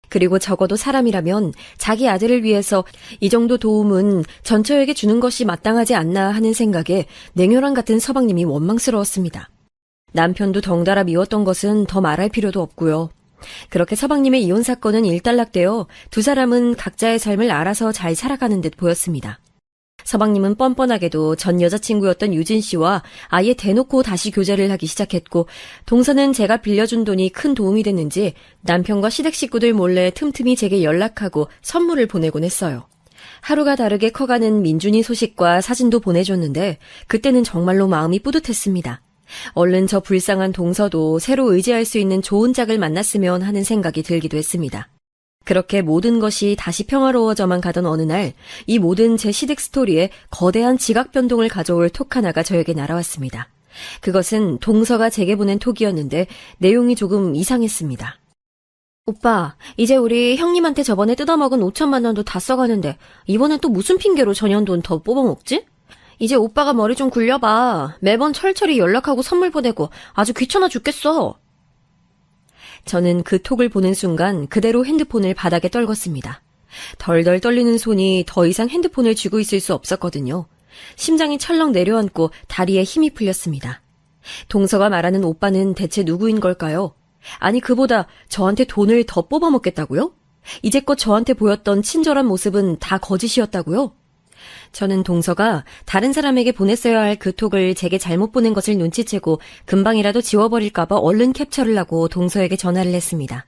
그리고 적어도 사람이라면 자기 아들을 위해서 이 정도 도움은 전처에게 주는 것이 마땅하지 않나 하는 생각에 냉혈한 같은 서방님이 원망스러웠습니다. 남편도 덩달아 미웠던 것은 더 말할 필요도 없고요. 그렇게 서방님의 이혼 사건은 일단락되어 두 사람은 각자의 삶을 알아서 잘 살아가는 듯 보였습니다. 서방님은 뻔뻔하게도 전 여자친구였던 유진 씨와 아예 대놓고 다시 교제를 하기 시작했고, 동서는 제가 빌려준 돈이 큰 도움이 됐는지 남편과 시댁 식구들 몰래 틈틈이 제게 연락하고 선물을 보내곤 했어요. 하루가 다르게 커가는 민준이 소식과 사진도 보내줬는데 그때는 정말로 마음이 뿌듯했습니다. 얼른 저 불쌍한 동서도 새로 의지할 수 있는 좋은 짝을 만났으면 하는 생각이 들기도 했습니다. 그렇게 모든 것이 다시 평화로워져만 가던 어느 날, 이 모든 제 시댁 스토리에 거대한 지각 변동을 가져올 톡 하나가 저에게 날아왔습니다. 그것은 동서가 제게 보낸 톡이었는데 내용이 조금 이상했습니다. 오빠, 이제 우리 형님한테 저번에 뜯어먹은 5천만 원도 다 써가는데 이번엔 또 무슨 핑계로 전현돈 더 뽑아먹지? 이제 오빠가 머리 좀 굴려봐. 매번 철철이 연락하고 선물 보내고 아주 귀찮아 죽겠어. 저는 그 톡을 보는 순간 그대로 핸드폰을 바닥에 떨궜습니다. 덜덜 떨리는 손이 더 이상 핸드폰을 쥐고 있을 수 없었거든요. 심장이 철렁 내려앉고 다리에 힘이 풀렸습니다. 동서가 말하는 오빠는 대체 누구인 걸까요? 아니, 그보다 저한테 돈을 더 뽑아먹겠다고요? 이제껏 저한테 보였던 친절한 모습은 다 거짓이었다고요? 저는 동서가 다른 사람에게 보냈어야 할 그 톡을 제게 잘못 보낸 것을 눈치채고 금방이라도 지워버릴까봐 얼른 캡처를 하고 동서에게 전화를 했습니다.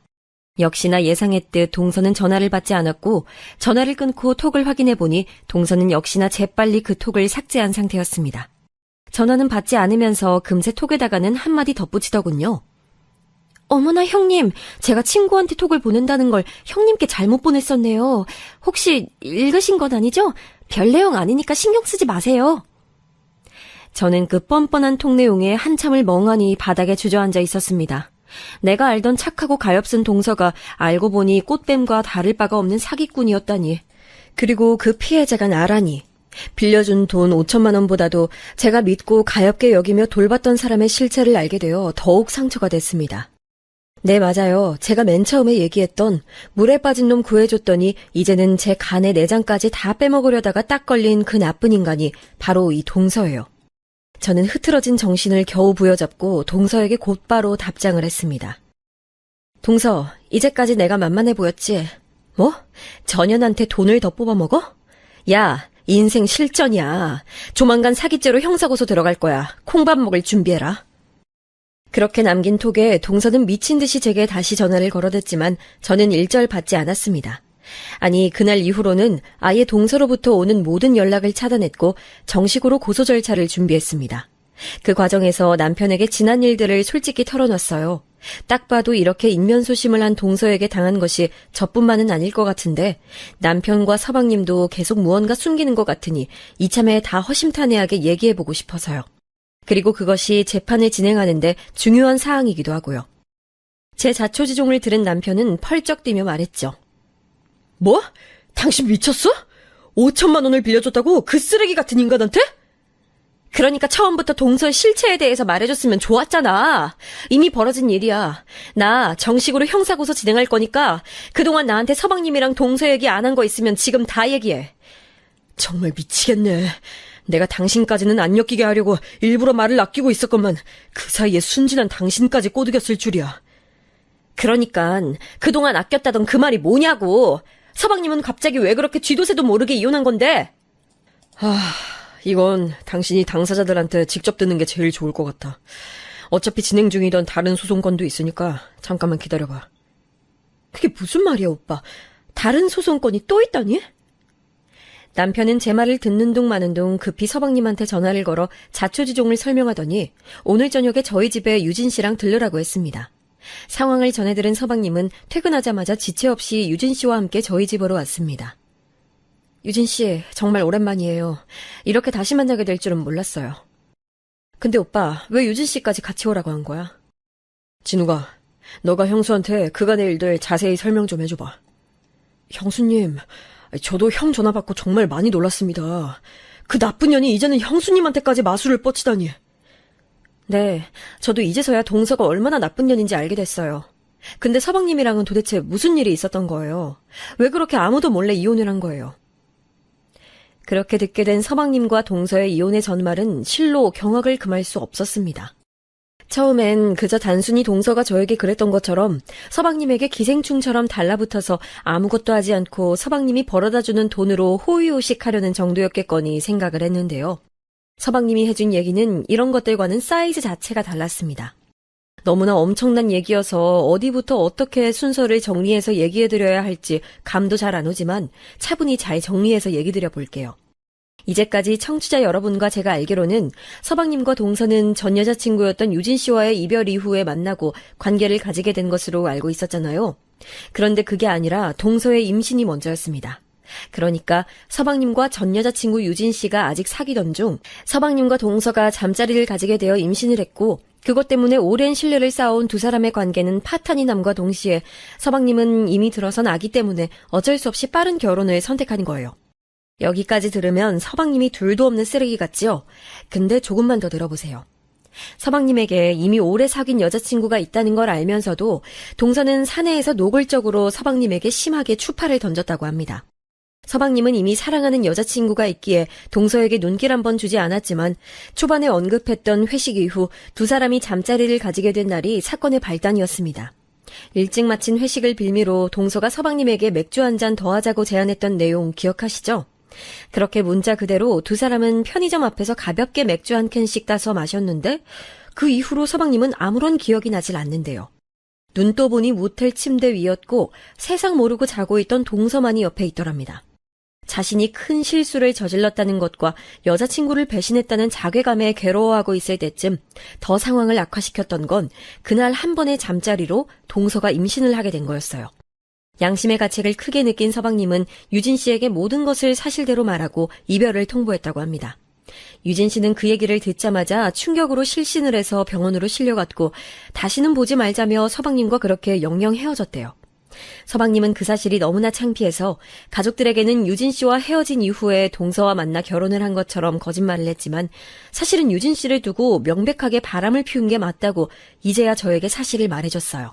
역시나 예상했듯 동서는 전화를 받지 않았고 전화를 끊고 톡을 확인해보니 동서는 역시나 재빨리 그 톡을 삭제한 상태였습니다. 전화는 받지 않으면서 금세 톡에다가는 한마디 덧붙이더군요. 어머나 형님, 제가 친구한테 톡을 보낸다는 걸 형님께 잘못 보냈었네요. 혹시 읽으신 건 아니죠? 별 내용 아니니까 신경 쓰지 마세요. 저는 그 뻔뻔한 톡 내용에 한참을 멍하니 바닥에 주저앉아 있었습니다. 내가 알던 착하고 가엾은 동서가 알고 보니 꽃뱀과 다를 바가 없는 사기꾼이었다니. 그리고 그 피해자가 나라니. 빌려준 돈 5천만 원보다도 제가 믿고 가엾게 여기며 돌봤던 사람의 실체를 알게 되어 더욱 상처가 됐습니다. 네, 맞아요. 제가 맨 처음에 얘기했던 물에 빠진 놈 구해줬더니 이제는 제 간의 내장까지 다 빼먹으려다가 딱 걸린 그 나쁜 인간이 바로 이 동서예요. 저는 흐트러진 정신을 겨우 부여잡고 동서에게 곧바로 답장을 했습니다. 동서, 이제까지 내가 만만해 보였지? 뭐? 전현한테 돈을 더 뽑아먹어? 야, 인생 실전이야. 조만간 사기죄로 형사고소 들어갈 거야. 콩밥 먹을 준비해라. 그렇게 남긴 톡에 동서는 미친 듯이 제게 다시 전화를 걸어댔지만 저는 일절 받지 않았습니다. 아니, 그날 이후로는 아예 동서로부터 오는 모든 연락을 차단했고 정식으로 고소 절차를 준비했습니다. 그 과정에서 남편에게 지난 일들을 솔직히 털어놨어요. 딱 봐도 이렇게 인면소심을 한 동서에게 당한 것이 저뿐만은 아닐 것 같은데 남편과 서방님도 계속 무언가 숨기는 것 같으니 이참에 다 허심탄회하게 얘기해보고 싶어서요. 그리고 그것이 재판을 진행하는데 중요한 사항이기도 하고요. 제 자초지종을 들은 남편은 펄쩍 뛰며 말했죠. 뭐? 당신 미쳤어? 5천만 원을 빌려줬다고 그 쓰레기 같은 인간한테? 그러니까 처음부터 동서의 실체에 대해서 말해줬으면 좋았잖아. 이미 벌어진 일이야. 나 정식으로 형사고소 진행할 거니까 그동안 나한테 서방님이랑 동서 얘기 안 한 거 있으면 지금 다 얘기해. 정말 미치겠네. 내가 당신까지는 안 엮이게 하려고 일부러 말을 아끼고 있었건만 그 사이에 순진한 당신까지 꼬드겼을 줄이야. 그러니깐 그동안 아꼈다던 그 말이 뭐냐고. 서방님은 갑자기 왜 그렇게 쥐도새도 모르게 이혼한 건데? 이건 당신이 당사자들한테 직접 듣는 게 제일 좋을 것 같아. 어차피 진행 중이던 다른 소송건도 있으니까 잠깐만 기다려봐. 그게 무슨 말이야, 오빠. 다른 소송건이 또 있다니? 남편은 제 말을 듣는 둥 마는 둥 급히 서방님한테 전화를 걸어 자초지종을 설명하더니 오늘 저녁에 저희 집에 유진 씨랑 들르라고 했습니다. 상황을 전해들은 서방님은 퇴근하자마자 지체 없이 유진 씨와 함께 저희 집으로 왔습니다. 유진 씨, 정말 오랜만이에요. 이렇게 다시 만나게 될 줄은 몰랐어요. 근데 오빠, 왜 유진 씨까지 같이 오라고 한 거야? 진우가, 너가 형수한테 그간의 일들 자세히 설명 좀 해줘봐. 형수님, 저도 형 전화 받고 정말 많이 놀랐습니다. 그 나쁜 년이 이제는 형수님한테까지 마술을 뻗치다니. 네, 저도 이제서야 동서가 얼마나 나쁜 년인지 알게 됐어요. 근데 서방님이랑은 도대체 무슨 일이 있었던 거예요? 왜 그렇게 아무도 몰래 이혼을 한 거예요? 그렇게 듣게 된 서방님과 동서의 이혼의 전말은 실로 경악을 금할 수 없었습니다. 처음엔 그저 단순히 동서가 저에게 그랬던 것처럼 서방님에게 기생충처럼 달라붙어서 아무것도 하지 않고 서방님이 벌어다주는 돈으로 호의호식하려는 정도였겠거니 생각을 했는데요. 서방님이 해준 얘기는 이런 것들과는 사이즈 자체가 달랐습니다. 너무나 엄청난 얘기여서 어디부터 어떻게 순서를 정리해서 얘기해드려야 할지 감도 잘 안 오지만 차분히 잘 정리해서 얘기드려 볼게요. 이제까지 청취자 여러분과 제가 알기로는 서방님과 동서는 전 여자친구였던 유진 씨와의 이별 이후에 만나고 관계를 가지게 된 것으로 알고 있었잖아요. 그런데 그게 아니라 동서의 임신이 먼저였습니다. 그러니까 서방님과 전 여자친구 유진 씨가 아직 사귀던 중 서방님과 동서가 잠자리를 가지게 되어 임신을 했고, 그것 때문에 오랜 신뢰를 쌓아온 두 사람의 관계는 파탄이 남과 동시에 서방님은 이미 들어선 아기 때문에 어쩔 수 없이 빠른 결혼을 선택한 거예요. 여기까지 들으면 서방님이 둘도 없는 쓰레기 같지요? 근데 조금만 더 들어보세요. 서방님에게 이미 오래 사귄 여자친구가 있다는 걸 알면서도 동서는 사내에서 노골적으로 서방님에게 심하게 추파를 던졌다고 합니다. 서방님은 이미 사랑하는 여자친구가 있기에 동서에게 눈길 한번 주지 않았지만 초반에 언급했던 회식 이후 두 사람이 잠자리를 가지게 된 날이 사건의 발단이었습니다. 일찍 마친 회식을 빌미로 동서가 서방님에게 맥주 한 잔 더 하자고 제안했던 내용 기억하시죠? 그렇게 문자 그대로 두 사람은 편의점 앞에서 가볍게 맥주 한 캔씩 따서 마셨는데 그 이후로 서방님은 아무런 기억이 나질 않는데요. 눈 떠보니 모텔 침대 위였고 세상 모르고 자고 있던 동서만이 옆에 있더랍니다. 자신이 큰 실수를 저질렀다는 것과 여자친구를 배신했다는 자괴감에 괴로워하고 있을 때쯤 더 상황을 악화시켰던 건 그날 한 번의 잠자리로 동서가 임신을 하게 된 거였어요. 양심의 가책을 크게 느낀 서방님은 유진 씨에게 모든 것을 사실대로 말하고 이별을 통보했다고 합니다. 유진 씨는 그 얘기를 듣자마자 충격으로 실신을 해서 병원으로 실려갔고 다시는 보지 말자며 서방님과 그렇게 영영 헤어졌대요. 서방님은 그 사실이 너무나 창피해서 가족들에게는 유진 씨와 헤어진 이후에 동서와 만나 결혼을 한 것처럼 거짓말을 했지만 사실은 유진 씨를 두고 명백하게 바람을 피운 게 맞다고 이제야 저에게 사실을 말해줬어요.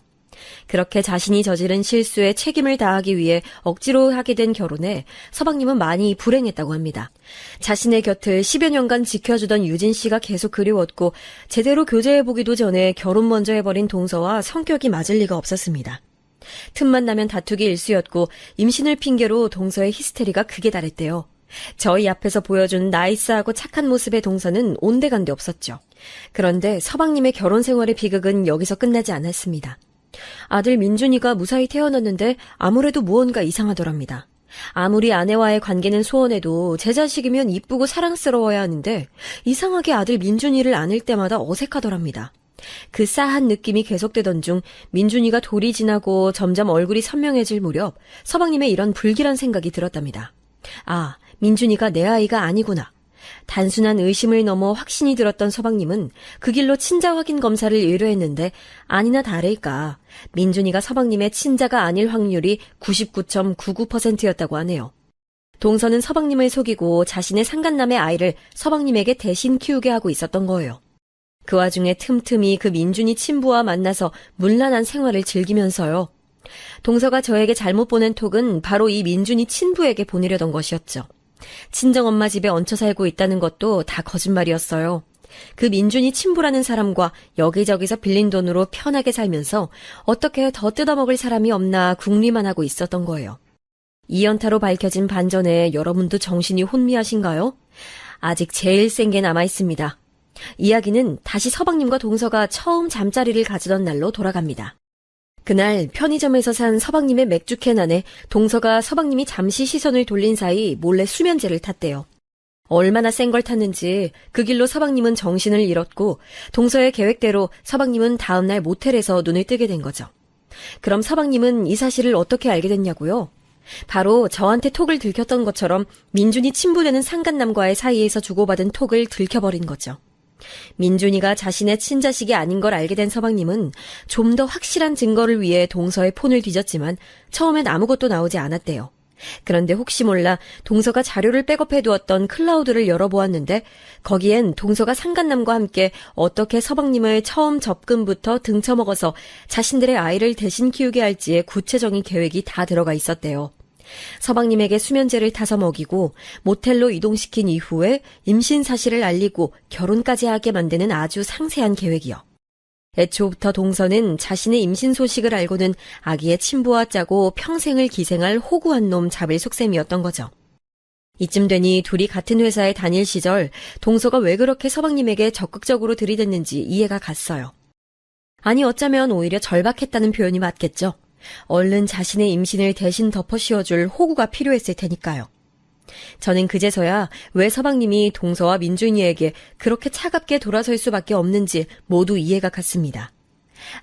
그렇게 자신이 저지른 실수에 책임을 다하기 위해 억지로 하게 된 결혼에 서방님은 많이 불행했다고 합니다. 자신의 곁을 10여 년간 지켜주던 유진 씨가 계속 그리웠고 제대로 교제해보기도 전에 결혼 먼저 해버린 동서와 성격이 맞을 리가 없었습니다. 틈만 나면 다투기 일쑤였고 임신을 핑계로 동서의 히스테리가 극에 달했대요. 저희 앞에서 보여준 나이스하고 착한 모습의 동서는 온데간데 없었죠. 그런데 서방님의 결혼 생활의 비극은 여기서 끝나지 않았습니다. 아들 민준이가 무사히 태어났는데 아무래도 무언가 이상하더랍니다. 아무리 아내와의 관계는 소원해도 제 자식이면 이쁘고 사랑스러워야 하는데 이상하게 아들 민준이를 안을 때마다 어색하더랍니다. 그 싸한 느낌이 계속되던 중 민준이가 돌이 지나고 점점 얼굴이 선명해질 무렵 서방님의 이런 불길한 생각이 들었답니다. 아, 민준이가 내 아이가 아니구나. 단순한 의심을 넘어 확신이 들었던 서방님은 그 길로 친자 확인 검사를 의뢰했는데 아니나 다를까 민준이가 서방님의 친자가 아닐 확률이 99.99%였다고 하네요. 동서는 서방님을 속이고 자신의 상간남의 아이를 서방님에게 대신 키우게 하고 있었던 거예요. 그 와중에 틈틈이 그 민준이 친부와 만나서 문란한 생활을 즐기면서요. 동서가 저에게 잘못 보낸 톡은 바로 이 민준이 친부에게 보내려던 것이었죠. 친정엄마 집에 얹혀 살고 있다는 것도 다 거짓말이었어요. 그 민준이 친부라는 사람과 여기저기서 빌린 돈으로 편하게 살면서 어떻게 더 뜯어먹을 사람이 없나 궁리만 하고 있었던 거예요. 이 연타로 밝혀진 반전에 여러분도 정신이 혼미하신가요? 아직 제일 센 게 남아있습니다. 이야기는 다시 서방님과 동서가 처음 잠자리를 가지던 날로 돌아갑니다. 그날 편의점에서 산 서방님의 맥주캔 안에 동서가 서방님이 잠시 시선을 돌린 사이 몰래 수면제를 탔대요. 얼마나 센 걸 탔는지 그 길로 서방님은 정신을 잃었고 동서의 계획대로 서방님은 다음날 모텔에서 눈을 뜨게 된 거죠. 그럼 서방님은 이 사실을 어떻게 알게 됐냐고요? 바로 저한테 톡을 들켰던 것처럼 민준이 친부되는 상간남과의 사이에서 주고받은 톡을 들켜버린 거죠. 민준이가 자신의 친자식이 아닌 걸 알게 된 서방님은 좀 더 확실한 증거를 위해 동서의 폰을 뒤졌지만 처음엔 아무것도 나오지 않았대요. 그런데 혹시 몰라 동서가 자료를 백업해두었던 클라우드를 열어보았는데 거기엔 동서가 상간남과 함께 어떻게 서방님을 처음 접근부터 등쳐먹어서 자신들의 아이를 대신 키우게 할지의 구체적인 계획이 다 들어가 있었대요. 서방님에게 수면제를 타서 먹이고 모텔로 이동시킨 이후에 임신 사실을 알리고 결혼까지 하게 만드는 아주 상세한 계획이요. 애초부터 동서는 자신의 임신 소식을 알고는 아기의 친부와 짜고 평생을 기생할 호구한 놈 잡을 속셈이었던 거죠. 이쯤 되니 둘이 같은 회사에 다닐 시절 동서가 왜 그렇게 서방님에게 적극적으로 들이댔는지 이해가 갔어요. 아니 어쩌면 오히려 절박했다는 표현이 맞겠죠. 얼른 자신의 임신을 대신 덮어 씌워줄 호구가 필요했을 테니까요. 저는 그제서야 왜 서방님이 동서와 민준이에게 그렇게 차갑게 돌아설 수밖에 없는지 모두 이해가 갔습니다.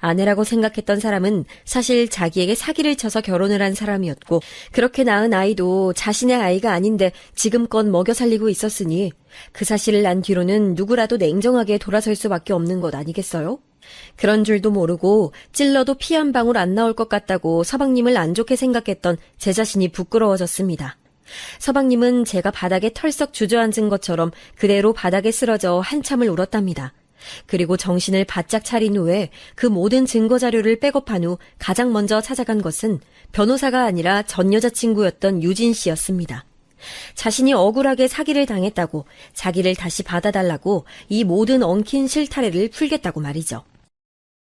아내라고 생각했던 사람은 사실 자기에게 사기를 쳐서 결혼을 한 사람이었고, 그렇게 낳은 아이도 자신의 아이가 아닌데 지금껏 먹여 살리고 있었으니 그 사실을 난 뒤로는 누구라도 냉정하게 돌아설 수밖에 없는 것 아니겠어요? 그런 줄도 모르고 찔러도 피 한 방울 안 나올 것 같다고 서방님을 안 좋게 생각했던 제 자신이 부끄러워졌습니다. 서방님은 제가 바닥에 털썩 주저앉은 것처럼 그대로 바닥에 쓰러져 한참을 울었답니다. 그리고 정신을 바짝 차린 후에 그 모든 증거 자료를 백업한 후 가장 먼저 찾아간 것은 변호사가 아니라 전 여자친구였던 유진 씨였습니다. 자신이 억울하게 사기를 당했다고, 자기를 다시 받아달라고, 이 모든 엉킨 실타래를 풀겠다고 말이죠.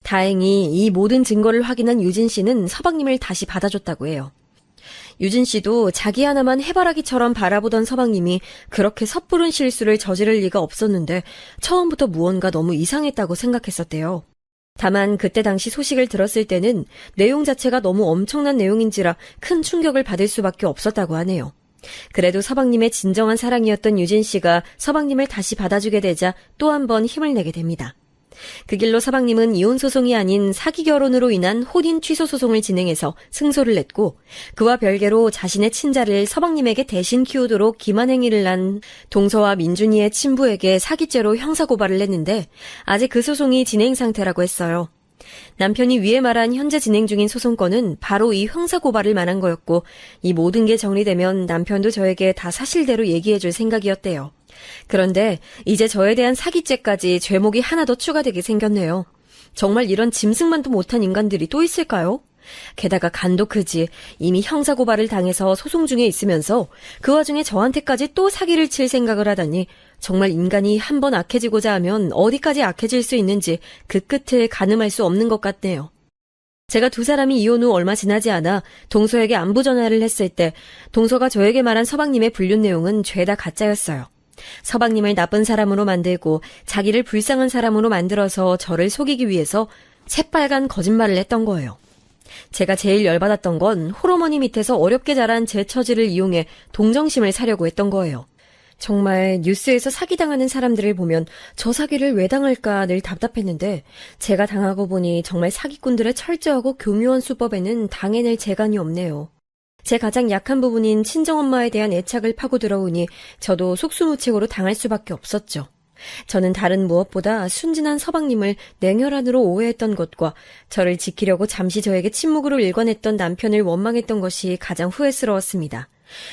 다행히 이 모든 증거를 확인한 유진 씨는 서방님을 다시 받아줬다고 해요. 유진 씨도 자기 하나만 해바라기처럼 바라보던 서방님이 그렇게 섣부른 실수를 저지를 리가 없었는데 처음부터 무언가 너무 이상했다고 생각했었대요. 다만 그때 당시 소식을 들었을 때는 내용 자체가 너무 엄청난 내용인지라 큰 충격을 받을 수밖에 없었다고 하네요. 그래도 서방님의 진정한 사랑이었던 유진 씨가 서방님을 다시 받아주게 되자 또 한 번 힘을 내게 됩니다. 그 길로 서방님은 이혼 소송이 아닌 사기 결혼으로 인한 혼인 취소 소송을 진행해서 승소를 냈고, 그와 별개로 자신의 친자를 서방님에게 대신 키우도록 기만행위를 한 동서와 민준이의 친부에게 사기죄로 형사고발을 했는데 아직 그 소송이 진행 상태라고 했어요. 남편이 위에 말한 현재 진행 중인 소송건은 바로 이 형사고발을 말한 거였고, 이 모든 게 정리되면 남편도 저에게 다 사실대로 얘기해줄 생각이었대요. 그런데 이제 저에 대한 사기죄까지 죄목이 하나 더 추가되게 생겼네요. 정말 이런 짐승만도 못한 인간들이 또 있을까요? 게다가 간도 크지, 이미 형사고발을 당해서 소송 중에 있으면서 그 와중에 저한테까지 또 사기를 칠 생각을 하다니, 정말 인간이 한번 악해지고자 하면 어디까지 악해질 수 있는지 그 끝을 가늠할 수 없는 것 같네요. 제가 두 사람이 이혼 후 얼마 지나지 않아 동서에게 안부 전화를 했을 때 동서가 저에게 말한 서방님의 불륜 내용은 죄다 가짜였어요. 서방님을 나쁜 사람으로 만들고 자기를 불쌍한 사람으로 만들어서 저를 속이기 위해서 새빨간 거짓말을 했던 거예요. 제가 제일 열받았던 건 홀어머니 밑에서 어렵게 자란 제 처지를 이용해 동정심을 사려고 했던 거예요. 정말 뉴스에서 사기당하는 사람들을 보면 저 사기를 왜 당할까 늘 답답했는데, 제가 당하고 보니 정말 사기꾼들의 철저하고 교묘한 수법에는 당해낼 재간이 없네요. 제 가장 약한 부분인 친정엄마에 대한 애착을 파고 들어오니 저도 속수무책으로 당할 수밖에 없었죠. 저는 다른 무엇보다 순진한 서방님을 냉혈한으로 오해했던 것과 저를 지키려고 잠시 저에게 침묵으로 일관했던 남편을 원망했던 것이 가장 후회스러웠습니다.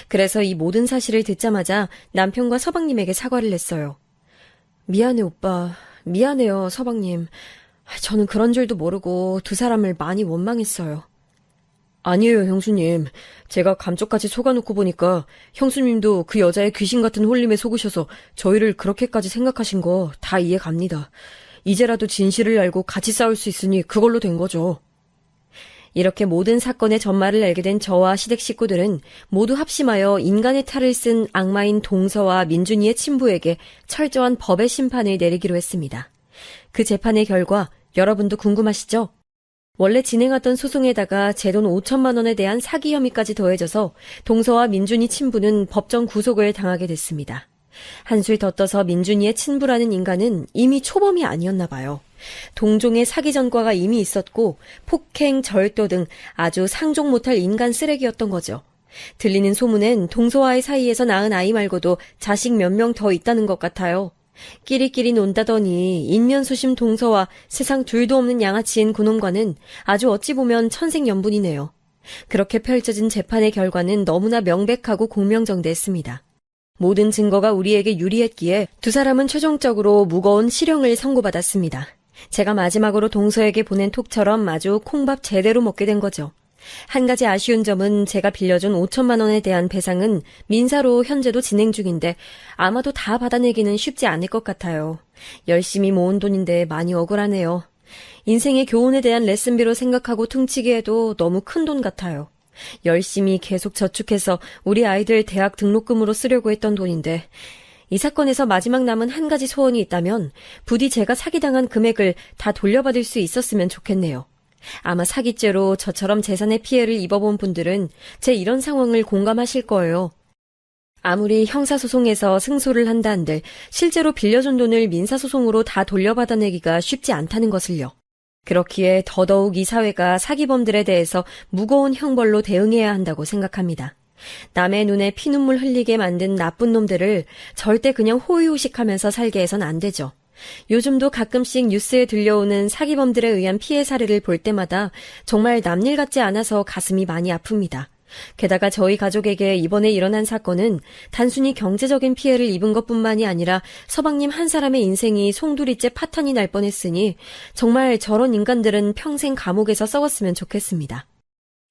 그래서 이 모든 사실을 듣자마자 남편과 서방님에게 사과를 했어요. 미안해 오빠, 미안해요 서방님. 저는 그런 줄도 모르고 두 사람을 많이 원망했어요. 아니에요 형수님. 제가 감쪽같이 속아놓고 보니까 형수님도 그 여자의 귀신 같은 홀림에 속으셔서 저희를 그렇게까지 생각하신 거 다 이해갑니다. 이제라도 진실을 알고 같이 싸울 수 있으니 그걸로 된 거죠. 이렇게 모든 사건의 전말을 알게 된 저와 시댁 식구들은 모두 합심하여 인간의 탈을 쓴 악마인 동서와 민준이의 친부에게 철저한 법의 심판을 내리기로 했습니다. 그 재판의 결과 여러분도 궁금하시죠? 원래 진행하던 소송에다가 제 돈 5천만 원에 대한 사기 혐의까지 더해져서 동서와 민준이 친부는 법정 구속을 당하게 됐습니다. 한술 더 떠서 민준이의 친부라는 인간은 이미 초범이 아니었나 봐요. 동종의 사기 전과가 이미 있었고 폭행, 절도 등 아주 상종 못할 인간 쓰레기였던 거죠. 들리는 소문엔 동서와의 사이에서 낳은 아이 말고도 자식 몇 명 더 있다는 것 같아요. 끼리끼리 논다더니 인면수심 동서와 세상 둘도 없는 양아치인 그놈과는 아주 어찌 보면 천생연분이네요. 그렇게 펼쳐진 재판의 결과는 너무나 명백하고 공명정대했습니다. 모든 증거가 우리에게 유리했기에 두 사람은 최종적으로 무거운 실형을 선고받았습니다. 제가 마지막으로 동서에게 보낸 톡처럼 아주 콩밥 제대로 먹게 된 거죠. 한 가지 아쉬운 점은 제가 빌려준 5천만 원에 대한 배상은 민사로 현재도 진행 중인데 아마도 다 받아내기는 쉽지 않을 것 같아요. 열심히 모은 돈인데 많이 억울하네요. 인생의 교훈에 대한 레슨비로 생각하고 퉁치기에도 너무 큰 돈 같아요. 열심히 계속 저축해서 우리 아이들 대학 등록금으로 쓰려고 했던 돈인데, 이 사건에서 마지막 남은 한 가지 소원이 있다면 부디 제가 사기당한 금액을 다 돌려받을 수 있었으면 좋겠네요. 아마 사기죄로 저처럼 재산의 피해를 입어본 분들은 제 이런 상황을 공감하실 거예요. 아무리 형사소송에서 승소를 한다 한들 실제로 빌려준 돈을 민사소송으로 다 돌려받아내기가 쉽지 않다는 것을요. 그렇기에 더더욱 이 사회가 사기범들에 대해서 무거운 형벌로 대응해야 한다고 생각합니다. 남의 눈에 피눈물 흘리게 만든 나쁜 놈들을 절대 그냥 호의호식하면서 살게 해선 안 되죠. 요즘도 가끔씩 뉴스에 들려오는 사기범들에 의한 피해 사례를 볼 때마다 정말 남일 같지 않아서 가슴이 많이 아픕니다. 게다가 저희 가족에게 이번에 일어난 사건은 단순히 경제적인 피해를 입은 것뿐만이 아니라 서방님 한 사람의 인생이 송두리째 파탄이 날 뻔했으니 정말 저런 인간들은 평생 감옥에서 썩었으면 좋겠습니다.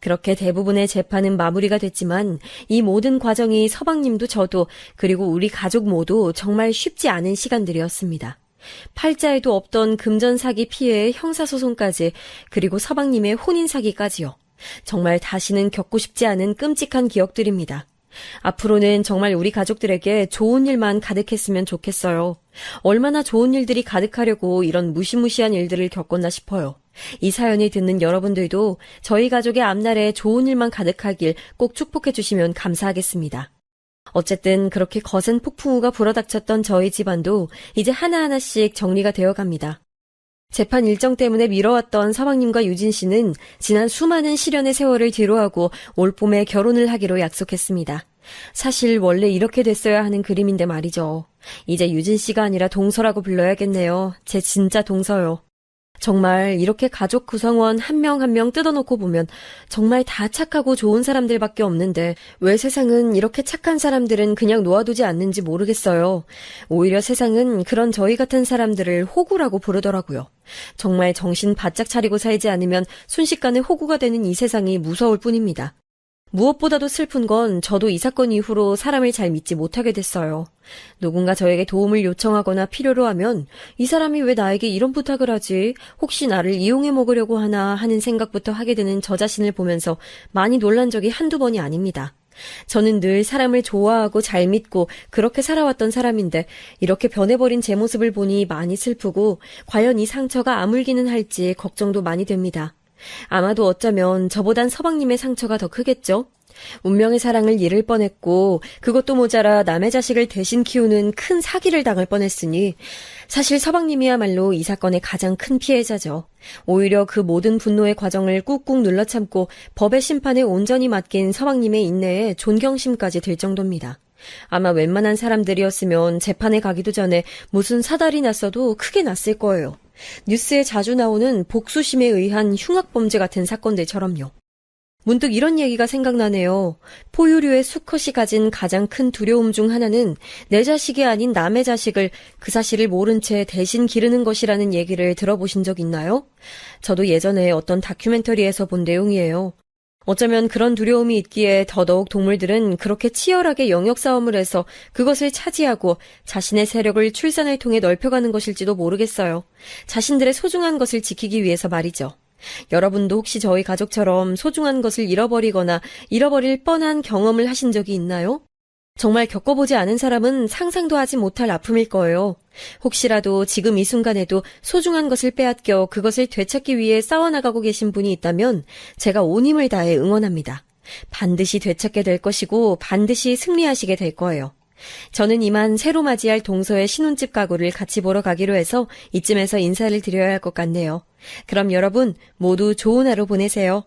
그렇게 대부분의 재판은 마무리가 됐지만 이 모든 과정이 서방님도 저도 그리고 우리 가족 모두 정말 쉽지 않은 시간들이었습니다. 팔자에도 없던 금전 사기 피해의 형사소송까지 그리고 서방님의 혼인 사기까지요. 정말 다시는 겪고 싶지 않은 끔찍한 기억들입니다. 앞으로는 정말 우리 가족들에게 좋은 일만 가득했으면 좋겠어요. 얼마나 좋은 일들이 가득하려고 이런 무시무시한 일들을 겪었나 싶어요. 이 사연을 듣는 여러분들도 저희 가족의 앞날에 좋은 일만 가득하길 꼭 축복해 주시면 감사하겠습니다. 어쨌든 그렇게 거센 폭풍우가 불어닥쳤던 저희 집안도 이제 하나하나씩 정리가 되어갑니다. 재판 일정 때문에 미뤄왔던 서방님과 유진 씨는 지난 수많은 시련의 세월을 뒤로하고 올 봄에 결혼을 하기로 약속했습니다. 사실 원래 이렇게 됐어야 하는 그림인데 말이죠. 이제 유진 씨가 아니라 동서라고 불러야겠네요. 제 진짜 동서요. 정말 이렇게 가족 구성원 한 명 한 명 뜯어놓고 보면 정말 다 착하고 좋은 사람들밖에 없는데 왜 세상은 이렇게 착한 사람들은 그냥 놓아두지 않는지 모르겠어요. 오히려 세상은 그런 저희 같은 사람들을 호구라고 부르더라고요. 정말 정신 바짝 차리고 살지 않으면 순식간에 호구가 되는 이 세상이 무서울 뿐입니다. 무엇보다도 슬픈 건 저도 이 사건 이후로 사람을 잘 믿지 못하게 됐어요. 누군가 저에게 도움을 요청하거나 필요로 하면 이 사람이 왜 나에게 이런 부탁을 하지? 혹시 나를 이용해 먹으려고 하나 하는 생각부터 하게 되는 저 자신을 보면서 많이 놀란 적이 한두 번이 아닙니다. 저는 늘 사람을 좋아하고 잘 믿고 그렇게 살아왔던 사람인데 이렇게 변해버린 제 모습을 보니 많이 슬프고 과연 이 상처가 아물기는 할지 걱정도 많이 됩니다. 아마도 어쩌면 저보단 서방님의 상처가 더 크겠죠? 운명의 사랑을 잃을 뻔했고 그것도 모자라 남의 자식을 대신 키우는 큰 사기를 당할 뻔했으니 사실 서방님이야말로 이 사건의 가장 큰 피해자죠. 오히려 그 모든 분노의 과정을 꾹꾹 눌러 참고 법의 심판에 온전히 맡긴 서방님의 인내에 존경심까지 들 정도입니다. 아마 웬만한 사람들이었으면 재판에 가기도 전에 무슨 사달이 났어도 크게 났을 거예요. 뉴스에 자주 나오는 복수심에 의한 흉악범죄 같은 사건들처럼요. 문득 이런 얘기가 생각나네요. 포유류의 수컷이 가진 가장 큰 두려움 중 하나는 내 자식이 아닌 남의 자식을 그 사실을 모른 채 대신 기르는 것이라는 얘기를 들어보신 적 있나요? 저도 예전에 어떤 다큐멘터리에서 본 내용이에요. 어쩌면 그런 두려움이 있기에 더더욱 동물들은 그렇게 치열하게 영역 싸움을 해서 그것을 차지하고 자신의 세력을 출산을 통해 넓혀가는 것일지도 모르겠어요. 자신들의 소중한 것을 지키기 위해서 말이죠. 여러분도 혹시 저희 가족처럼 소중한 것을 잃어버리거나 잃어버릴 뻔한 경험을 하신 적이 있나요? 정말 겪어보지 않은 사람은 상상도 하지 못할 아픔일 거예요. 혹시라도 지금 이 순간에도 소중한 것을 빼앗겨 그것을 되찾기 위해 싸워나가고 계신 분이 있다면 제가 온 힘을 다해 응원합니다. 반드시 되찾게 될 것이고 반드시 승리하시게 될 거예요. 저는 이만 새로 맞이할 동서의 신혼집 가구를 같이 보러 가기로 해서 이쯤에서 인사를 드려야 할 것 같네요. 그럼 여러분 모두 좋은 하루 보내세요.